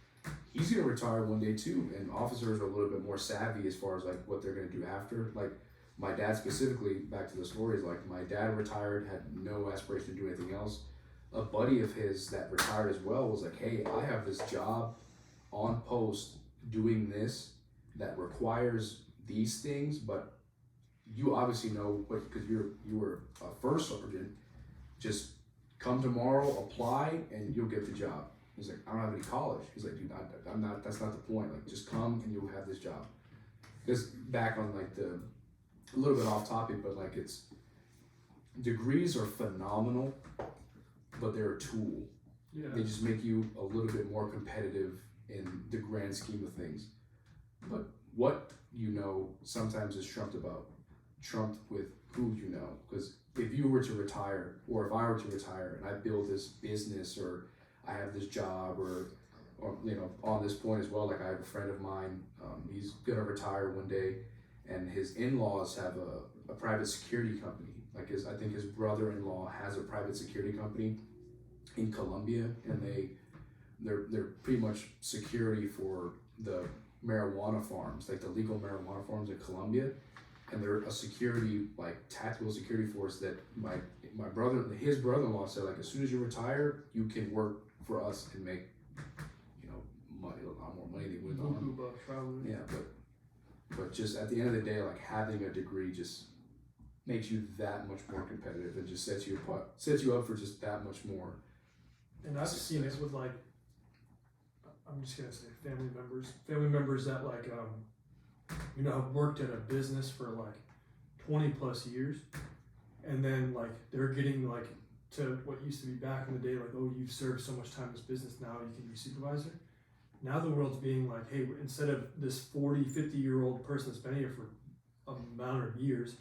He's gonna retire one day too, and officers are a little bit more savvy as far as like what they're gonna do after. Like my dad specifically, back to the story, is like my dad retired, had no aspiration to do anything else. A buddy of his that retired as well was like, hey, I have this job on post doing this that requires these things, but you obviously know what, because you were a first sergeant, just come tomorrow, apply, and you'll get the job. He's like, I don't have any college. He's like, dude, I'm not, that's not the point. Like, just come and you'll have this job. Because back on like a little bit off topic, but like degrees are phenomenal, but they're a tool. Yeah. They just make you a little bit more competitive in the grand scheme of things. But what you know sometimes is trumped with who you know. Because if you were to retire, or if I were to retire and I build this business, or I have this job, or you know, on this point as well, like I have a friend of mine, he's gonna retire one day, and his in-laws have a private security company. Like I think his brother-in-law has a private security company in Colombia, and they're pretty much security for the marijuana farms, like the legal marijuana farms in Colombia, and they're a security, like tactical security force that his brother-in-law said, like, as soon as you retire, you can work for us and make, you know, money, a lot more money than you would on. Yeah, but just at the end of the day, like having a degree just makes you that much more competitive and just sets you up for just that much more. And I've seen it with like, I'm just gonna say family members that like, you know, have worked at a business for like 20 plus years, and then like they're getting like to what used to be back in the day, like, oh, you've served so much time in this business, now you can be supervisor. Now the world's being like, hey, instead of this 40, 50-year-old person that's been here for an amount of years,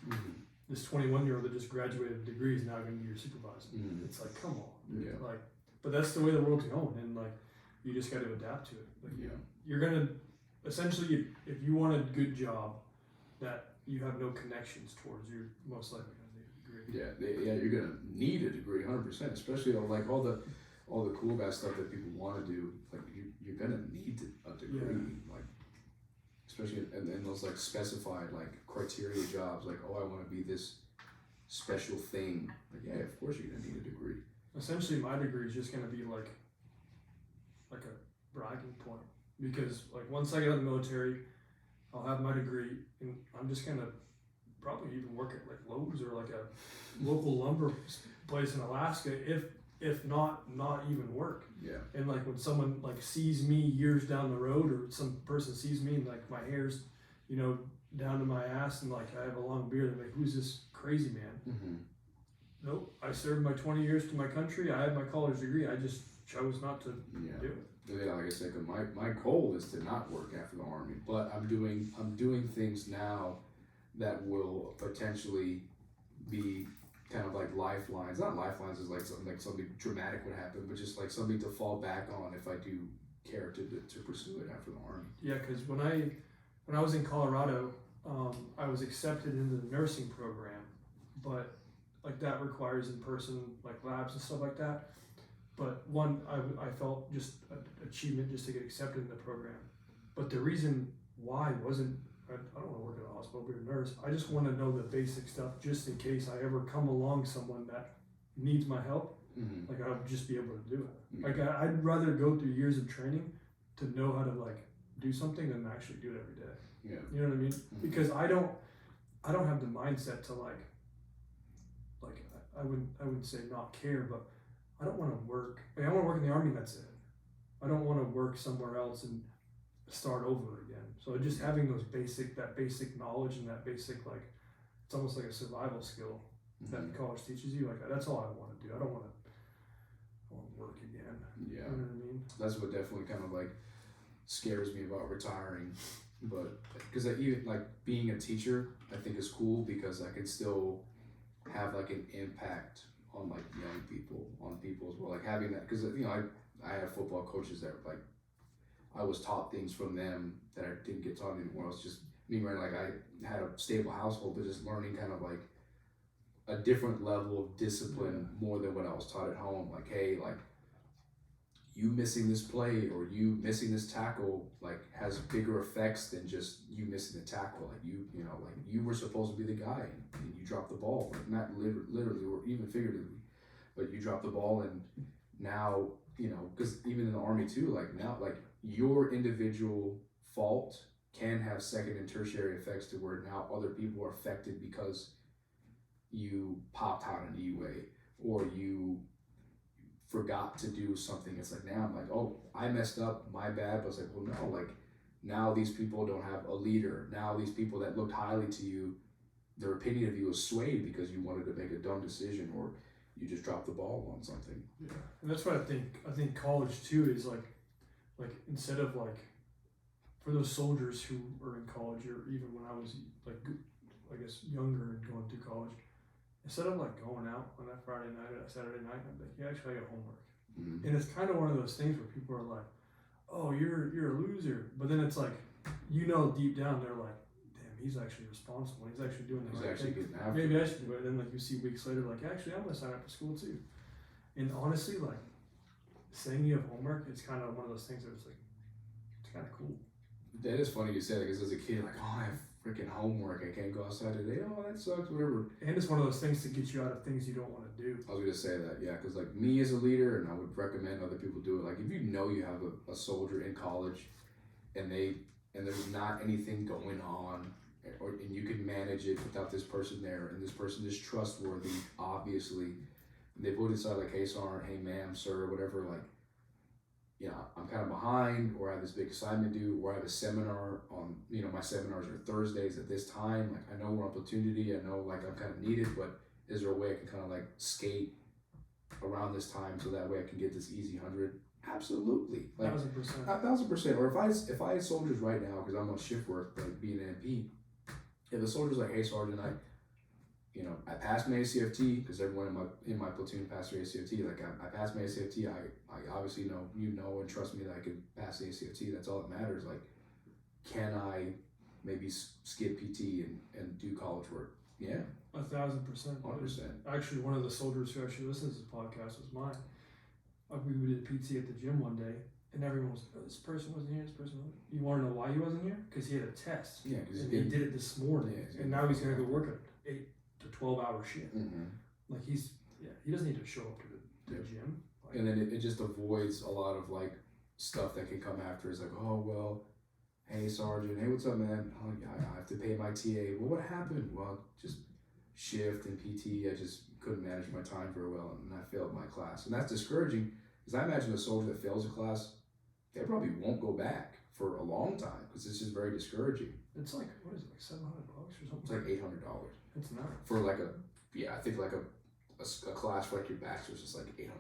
this 21-year-old that just graduated with a degree is now going to be your supervisor. It's like, come on. Yeah. Like, but that's the way the world's going, and like, you just got to adapt to it. Like, Yeah. You're gonna essentially, if you want a good job that you have no connections towards, you're most likely gonna need a degree. Yeah, you're gonna need a degree, 100%. Especially on like all the cool guy stuff that people want to do. Like you're gonna need a degree. Yeah. Like especially in those like specified like criteria jobs. Like, oh, I want to be this special thing. Like, yeah, of course you're gonna need a degree. Essentially, my degree is just gonna be like a bragging point, because like once I get out of the military, I'll have my degree, and I'm just gonna probably even work at like Lowe's or like a local lumber place in Alaska, if not even work. Yeah. And like when someone like sees me years down the road, or some person sees me and like my hair's, you know, down to my ass, and like I have a long beard, they're like, who's this crazy man? Nope, I served my 20 years to my country. I have my college degree. I just chose not to do it. Yeah, like I said, 'cause my goal is to not work after the Army, but I'm doing things now that will potentially be kind of like lifelines. Not lifelines is like something dramatic would happen, but just like something to fall back on if I do care to pursue it after the Army. Yeah, because when I was in Colorado, I was accepted into the nursing program, but like that requires in-person like labs and stuff like that. But one, I felt just an achievement just to get accepted in the program. But the reason why wasn't, I don't want to work at a hospital, be a nurse. I just want to know the basic stuff just in case I ever come along someone that needs my help. Like I would just be able to do it. Like I'd rather go through years of training to know how to like do something than actually do it every day. Yeah. You know what I mean? Because I don't have the mindset to like I wouldn't say not care, but I don't want to work. Like, I want to work in the Army. That's it. I don't want to work somewhere else and start over again. So just having that basic knowledge and that basic, like, it's almost like a survival skill that college teaches you. Like that's all I want to do. I don't want to work again. Yeah. You know what I mean? That's what definitely kind of like scares me about retiring. But because even like being a teacher, I think is cool because I can still have like an impact on like young people, on people as well. Like having that, because you know I have football coaches that like I was taught things from them that I didn't get taught anymore. I was just me, right? Like I had a stable household, but just learning kind of like a different level of discipline more than what I was taught at home. Like, hey, like you missing this play or you missing this tackle like has bigger effects than just you missing the tackle. Like you know, like you were supposed to be the guy and you dropped the ball, like not literally or even figuratively, but you dropped the ball and now, you know, because even in the Army too, like now, like your individual fault can have second and tertiary effects to where now other people are affected because you popped out an E-way or you forgot to do something. It's like now I'm like, oh, I messed up, my bad. But it's like, well, no, like now these people don't have a leader. Now these people that looked highly to you, their opinion of you is swayed because you wanted to make a dumb decision or you just dropped the ball on something. Yeah, and that's what I think. I think college too is like instead of like for those soldiers who are in college or even when I was like I guess younger and going through college, instead of like going out on that Friday night or that Saturday night, I'm like, yeah, actually I got homework. Mm-hmm. And it's kind of one of those things where people are like, oh, you're a loser, but then it's like, you know, deep down they're like, damn, he's actually responsible. He's actually doing the He's right actually thing. getting after Maybe it. I should do it. And then like you see weeks later, like actually I'm gonna sign up for school too. And honestly, like saying you have homework, it's kind of one of those things that it's like, it's kind of cool. That is funny you say that because as a kid, like, oh, I have freaking homework. I can't go outside today. Oh, that sucks, whatever. And it's one of those things to get you out of things you don't want to do. I was going to say that, yeah, because like me as a leader, and I would recommend other people do it. Like if you know you have a soldier in college and there's not anything going on and you can manage it without this person there and this person is trustworthy, obviously, and they put inside like, hey, Sergeant, hey, ma'am, sir, whatever, like, you know, I'm kind of behind, or I have this big assignment due, or I have a seminar on, you know, my seminars are Thursdays at this time. Like, I know we're on platoon duty. I know, like, I'm kind of needed, but is there a way I can kind of, like, skate around this time so that way I can get this easy 100? Absolutely. Like, 1000%. 1000%. Or if I had soldiers right now, because I'm on shift work, like, being an MP, if a soldier's like, hey, Sergeant, I passed my ACFT because everyone in my platoon passed their ACFT. Like I passed my ACFT. I obviously know and trust me that I can pass the ACFT. That's all that matters. Like, can I maybe skip PT and do college work? Yeah, 1,000%. 100%. Actually, one of the soldiers who actually listens to this podcast was mine. We did PT at the gym one day, and everyone was like, oh, this person wasn't here, this person wasn't. You want to know why he wasn't here? Because he had a test. Yeah, because he did it this morning, and now he's going to go work an 8 to 12 hour shift. Mm-hmm. Like he doesn't need to show up to the gym. Like, and then it just avoids a lot of like stuff that can come after. It's like, oh well, hey Sergeant, hey what's up man? Oh yeah, I have to pay my TA. Well, what happened? Well, just shift and PT. I just couldn't manage my time very well, and I failed my class, and that's discouraging. Because I imagine a soldier that fails a class, they probably won't go back for a long time because it's just very discouraging. it's like what is it, like $700 or something? It's like $800 It's not for like I think like a class for like your bachelor's is like $800.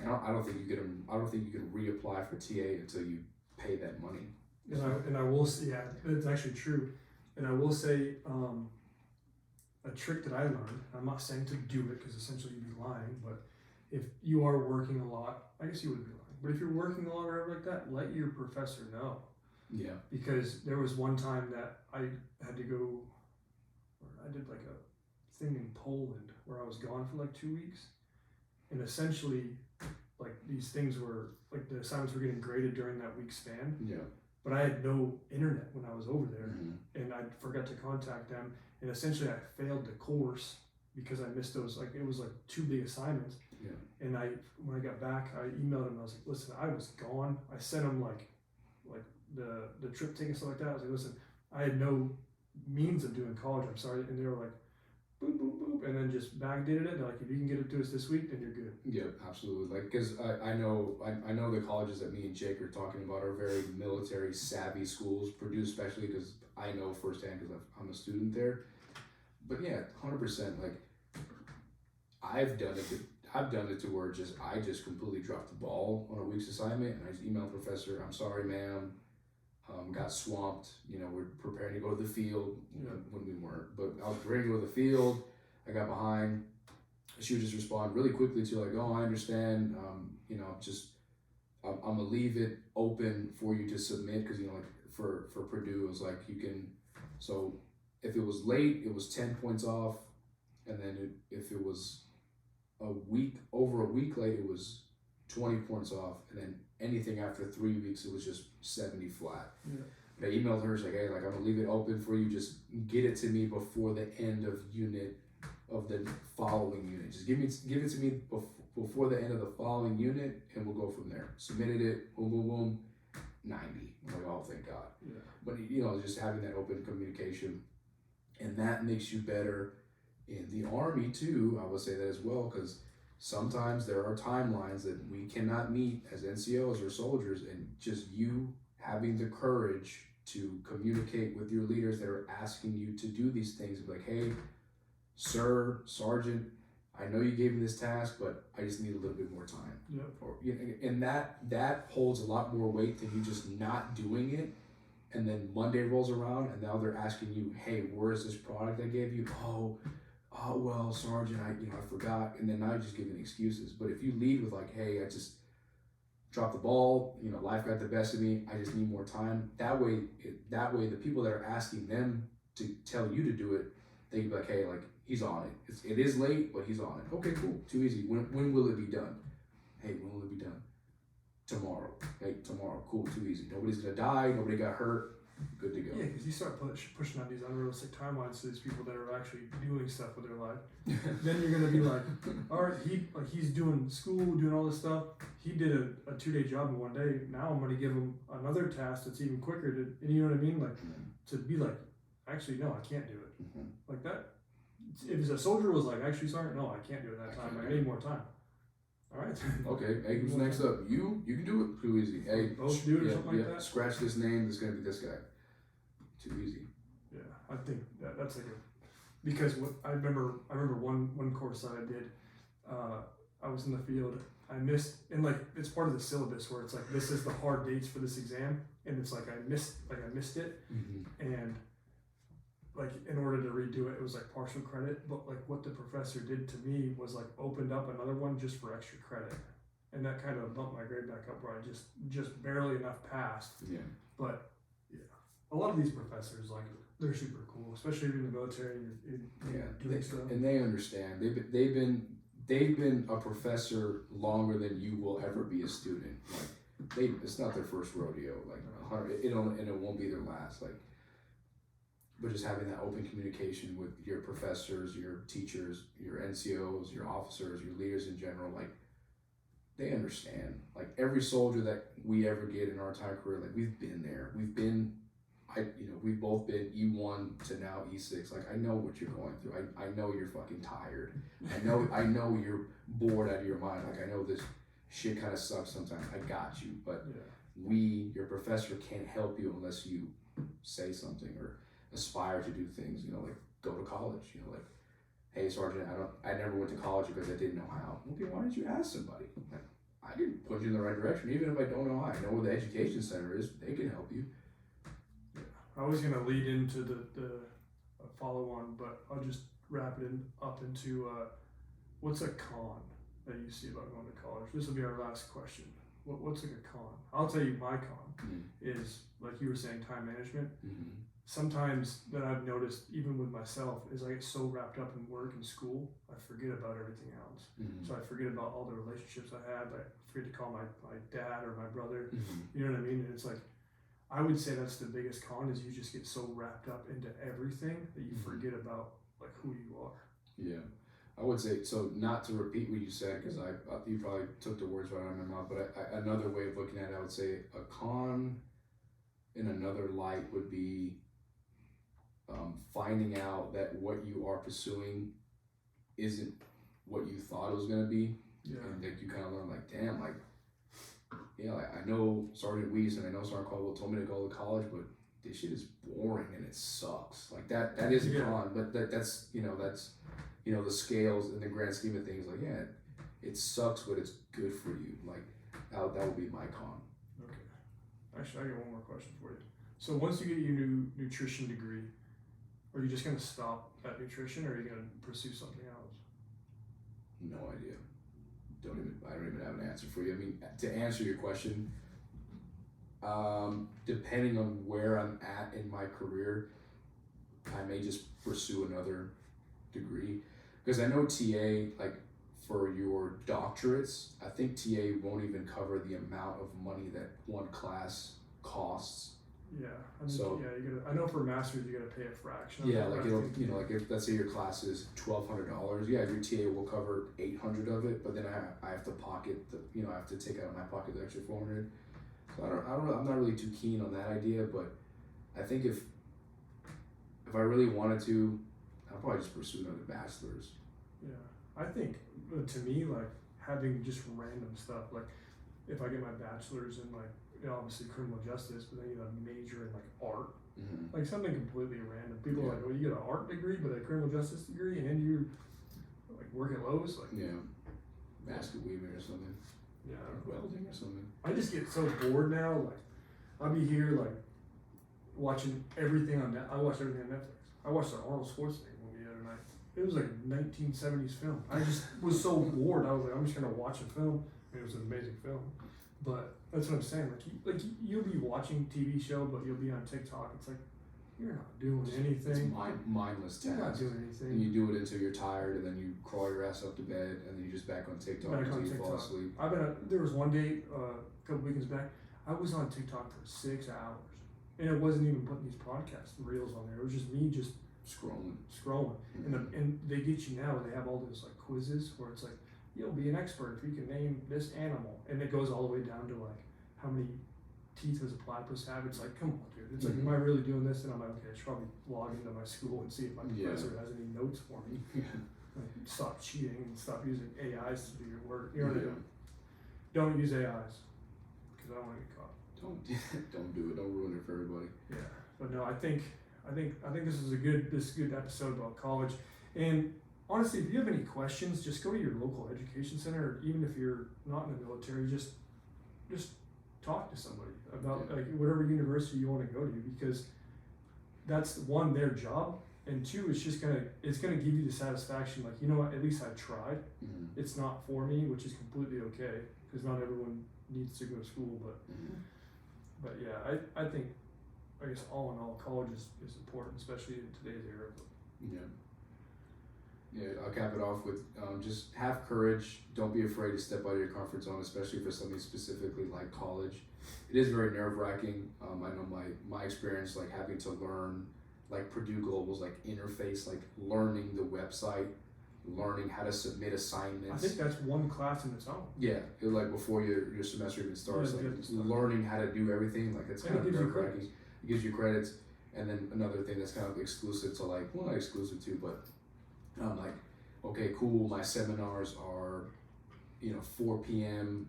And I don't think you can reapply for TA until you pay that money. And I will say, yeah, it's actually true. And I will say, a trick that I learned, I'm not saying to do it because essentially you'd be lying, but if you are working a lot, I guess you wouldn't be lying, but if you're working a lot or whatever like that, let your professor know. Yeah. Because there was one time that I had to go, or I did like a thing in Poland where I was gone for like 2 weeks. And essentially, like these things were, like the assignments were getting graded during that week span. Yeah. But I had no internet when I was over there, Mm-hmm. and I forgot to contact them. And essentially, I failed the course because I missed those. Like it was like 2 big assignments. Yeah. And when I got back, I emailed them. I was like, "Listen, I was gone." I sent them like the trip ticket and stuff like that. I was like, "Listen, I had no means of doing college. I'm sorry." And they were like, "Boop boop boop," and then just backdated it. They're like, "If you can get it to us this week, then you're good." Yeah, absolutely. Like, because I know the colleges that me and Jake are talking about are very military savvy schools, Purdue especially, because I know firsthand because I'm a student there. But yeah, 100%. Like, I've done it to where I just completely dropped the ball on a week's assignment, and I just emailed the professor, "I'm sorry, ma'am. Got swamped. We're preparing to go to the field when we weren't, but I was ready to go to the field. I got behind." She would just respond really quickly to like, "Oh, I understand. I'm gonna leave it open for you to submit because like for Purdue. It was like you can, so if it was late, it was 10 points off, and then if it was over a week late, it was 20 points off, and then anything after 3 weeks, it was just 70 flat. Yeah. But I emailed her, she's like, hey, like I'm gonna leave it open for you. Just get it to me before the end of the following unit. Just give it to me before the end of the following unit, and we'll go from there. Submitted it, boom, boom, boom, 90. I'm like, oh, thank God. Yeah. But just having that open communication, and that makes you better in the Army too. I would say that as well, because sometimes there are timelines that we cannot meet as NCOs or soldiers, and just you having the courage to communicate with your leaders that are asking you to do these things, like, hey, sir, sergeant, I know you gave me this task, but I just need a little bit more time. Yeah. Or, and that holds a lot more weight than you just not doing it. And then Monday rolls around, and now they're asking you, hey, where is this product I gave you? Oh, well, sergeant, I forgot. And then now you're just giving excuses. But if you lead with like, hey, I just dropped the ball, life got the best of me, I just need more time. That way, the people that are asking them to tell you to do it, they can be like, hey, like, he's on it. It is late, but he's on it. Okay, cool. Too easy. When will it be done? Hey, when will it be done? Tomorrow. Hey, tomorrow. Cool. Too easy. Nobody's gonna die. Nobody got hurt. Good to go. Yeah, because you start pushing out these unrealistic timelines to these people that are actually doing stuff with their life. Then you're gonna be like, all right, he's doing school, doing all this stuff. He did a 2-day job in 1 day. Now I'm gonna give him another task that's even quicker and you know what I mean? Like to be like, actually no, I can't do it. Mm-hmm. Like that. If a soldier was like, actually, sergeant, no, I can't do it that time. I need more time. All right. Okay. Hey, who's next up? You can do it. Too easy. Hey, both do it or something like that. Scratch this name. It's gonna be this guy. Too easy. Yeah, I think that's like because what I remember one course that I did. I was in the field. I missed, and like it's part of the syllabus where it's like this is the hard dates for this exam, and it's like I missed it, and like in order to redo it, it was like partial credit. But like what the professor did to me was like opened up another one just for extra credit, and that kind of bumped my grade back up where I just barely enough passed. Yeah. But yeah, a lot of these professors like they're super cool, especially if you're in the military and you're doing stuff. And they understand. They've been a professor longer than you will ever be a student. Like it's not their first rodeo. Like it won't be their last. Like. But just having that open communication with your professors, your teachers, your NCOs, your officers, your leaders in general, like they understand. Like every soldier that we ever get in our entire career, like we've been there. We've both been E1 to now E6. Like I know what you're going through. I know you're fucking tired. I know you're bored out of your mind. Like I know this shit kind of sucks sometimes. I got you, but your professor can't help you unless you say something or aspire to do things, like go to college, like, hey, sergeant, I never went to college because I didn't know how. Okay, why didn't you ask somebody? Like, I can put you in the right direction, even if I don't know how. I know where the education center is. They can help you. Yeah. I was gonna lead into the follow on, but I'll just wrap it up into what's a con that you see about going to college? This will be our last question. What's like a con? I'll tell you my con is, like you were saying, time management. Sometimes that I've noticed, even with myself, is I get so wrapped up in work and school, I forget about everything else. So I forget about all the relationships I had. I forget to call my dad or my brother. You know what I mean? And it's like, I would say that's the biggest con is you just get so wrapped up into everything that you forget about like who you are. Yeah. I would say, so not to repeat what you said, because you probably took the words right out of my mouth, but another way of looking at it, I would say a con in another light would be finding out that what you are pursuing isn't what you thought it was going to be. Yeah. And that you kind of learn, like, damn, like, yeah, like, I know Sergeant Weiss and I know Sergeant Caldwell told me to go to college, but this shit is boring and it sucks. Like, that is a con, but that's the scales in the grand scheme of things, like, yeah, it sucks, but it's good for you. Like, that would be my con. Okay. Actually, I got one more question for you. So once you get your new nutrition degree, are you just going to stop at nutrition, or are you going to pursue something else? No idea. I don't even have an answer for you. I mean, to answer your question, Depending on where I'm at in my career, I may just pursue another degree, because I know TA, like for your doctorates, I think TA won't even cover the amount of money that one class costs. Yeah, I mean, So- yeah, you gotta. I know for masters you gotta pay a fraction. of Yeah, it, like but I it'll, think- you know, like if let's say your class is $1,200, yeah, your TA will cover 800 of it, but then I have to pocket the, you know, I have to take out of my pocket the extra 400. So I'm not really too keen on that idea, but I think if I really wanted to, I'll probably just pursue another bachelor's. Yeah, I think to me, like having just random stuff, like if I get my bachelor's in like, you know, obviously criminal justice, but then you have a major in like art, Mm-hmm. like something completely random. People are Yeah. like, well, you get an art degree, but a criminal justice degree, and then you like work at Lowe's, like Yeah, basket weaving or something, yeah. or welding or something. I just get so bored now. Like I'll be here like watching everything on I watch everything on Netflix. I watched the Arnold Schwarzenegger movie the other night. It was like a 1970s film. I just was so bored. I was like, I'm just gonna watch a film. I mean, it was an amazing film, but that's what I'm saying. You'll be watching TV show, but you'll be on TikTok. It's like you're not doing It's anything. mindless You're not task. doing And anything. you do it until you're tired, and then you crawl your ass up to bed, and then you're just back on TikTok Back until on you fall TikTok. asleep. I've been. There was one day a couple weekends back. I was on TikTok for 6 hours, and it wasn't even putting these podcast reels on there. It was just me just Scrolling. scrolling. And they get you now. They have all those like quizzes where it's like you'll be an expert if you can name this animal, and it goes all the way down to like how many teeth does a platypus have. It's like, come on, dude. It's like, am I really doing this? And I'm like, okay, I should probably log into my school and see if my Yeah. professor has any notes for me. Like, stop cheating and stop using AIs to do your work. You know what I Yeah. mean? Don't use AIs because I don't want to get caught. Don't do it. Don't ruin it for everybody. Yeah, but no, I think this is a good episode about college. And honestly, if you have any questions, just go to your local education center. Or even if you're not in the military, just talk to somebody about Yeah. like whatever university you want to go to, because that's one, their job, and two, it's gonna give you the satisfaction. Like, you know what? At least I tried. Mm-hmm. It's not for me, which is completely okay because not everyone needs to go to school, but. Mm-hmm. But yeah, I think, I guess all in all, college is important, especially in today's era. Yeah. Yeah, I'll cap it off with just have courage. Don't be afraid to step out of your comfort zone, especially for something specifically like college. It is very nerve wracking. I know my experience, like having to learn like Purdue Global's like interface, like learning the website, learning how to submit assignments. I think that's one class in its own. Yeah, it, like before your semester even starts, Yeah, like you have to start. learning how to do everything, like it's And kind it of gives you nerve wracking. credits. It gives you credits, and then another thing that's kind of exclusive to like, well, not exclusive to, but I'm like, okay, cool. My seminars are, 4 p.m.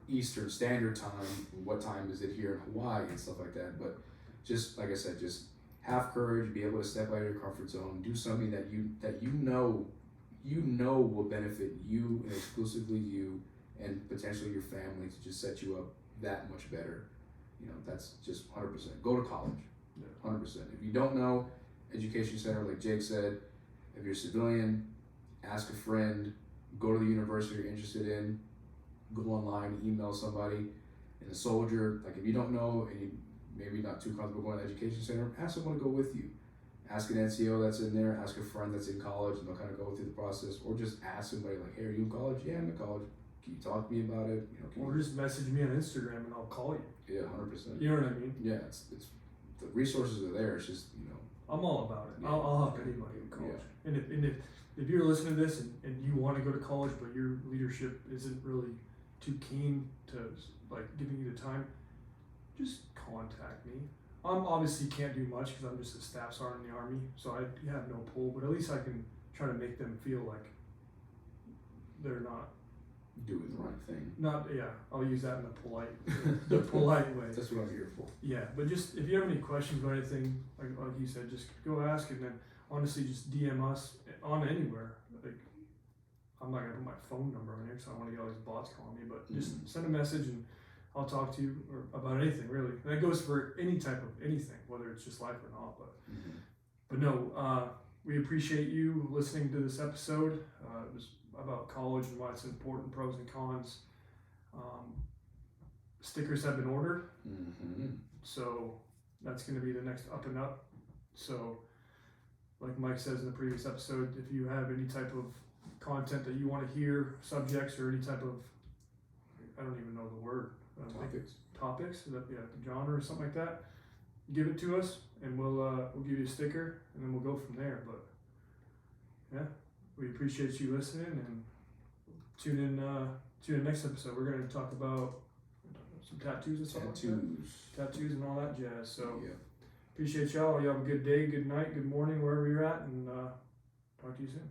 Eastern Standard Time. What time is it here in Hawaii and stuff like that? But just like I said, just have courage, be able to step out of your comfort zone, do something that you know will benefit you and exclusively you and potentially your family to just set you up that much better. That's just 100%. Go to college, Yeah. 100%. If you don't know, education center, like Jake said, if you're a civilian, ask a friend, go to the university you're interested in, go online, email somebody. And a soldier, like if you don't know and you maybe not too comfortable going to the education center, ask someone to go with you. Ask an NCO that's in there, ask a friend that's in college, and they'll kind of go through the process. Or just ask somebody like, hey, are you in college? Yeah, I'm in college. Can you talk to me about it? Or just message me on Instagram and I'll call you. Yeah, 100%. You know what I mean? Yeah, it's the resources are there. It's just, I'm all about it. Yeah. I'll help anybody in college. And if you're listening to this and you want to go to college but your leadership isn't really too keen to like giving you the time, just contact me. I'm obviously can't do much because I'm just a staff sergeant in the Army, so I have no pull. But at least I can try to make them feel like they're not. doing the right thing. I'll use that in the polite way. That's what I'm here for. Yeah, but just if you have any questions about anything, like you said, just go ask, and then honestly, just DM us on anywhere. Like, I'm not gonna put my phone number on here because I don't want to get all these bots calling me. But just send a message, and I'll talk to you about anything really. And that goes for any type of anything, whether it's just life or not. But no, we appreciate you listening to this episode. It was about college and why it's important, pros and cons. stickers have been ordered. Mm-hmm. So that's going to be the next up and up. So, like Mike says in the previous episode, if you have any type of content that you want to hear, subjects or any type of, I don't even know the word, topics, is that, yeah, genre or something like that, give it to us and we'll give you a sticker and then we'll go from there. But yeah, we appreciate you listening and tune in next episode. We're going to talk about some tattoos or something like that. Tattoos and all that jazz. So yeah. appreciate y'all. You have a good day, good night, good morning, wherever you're at, and talk to you soon.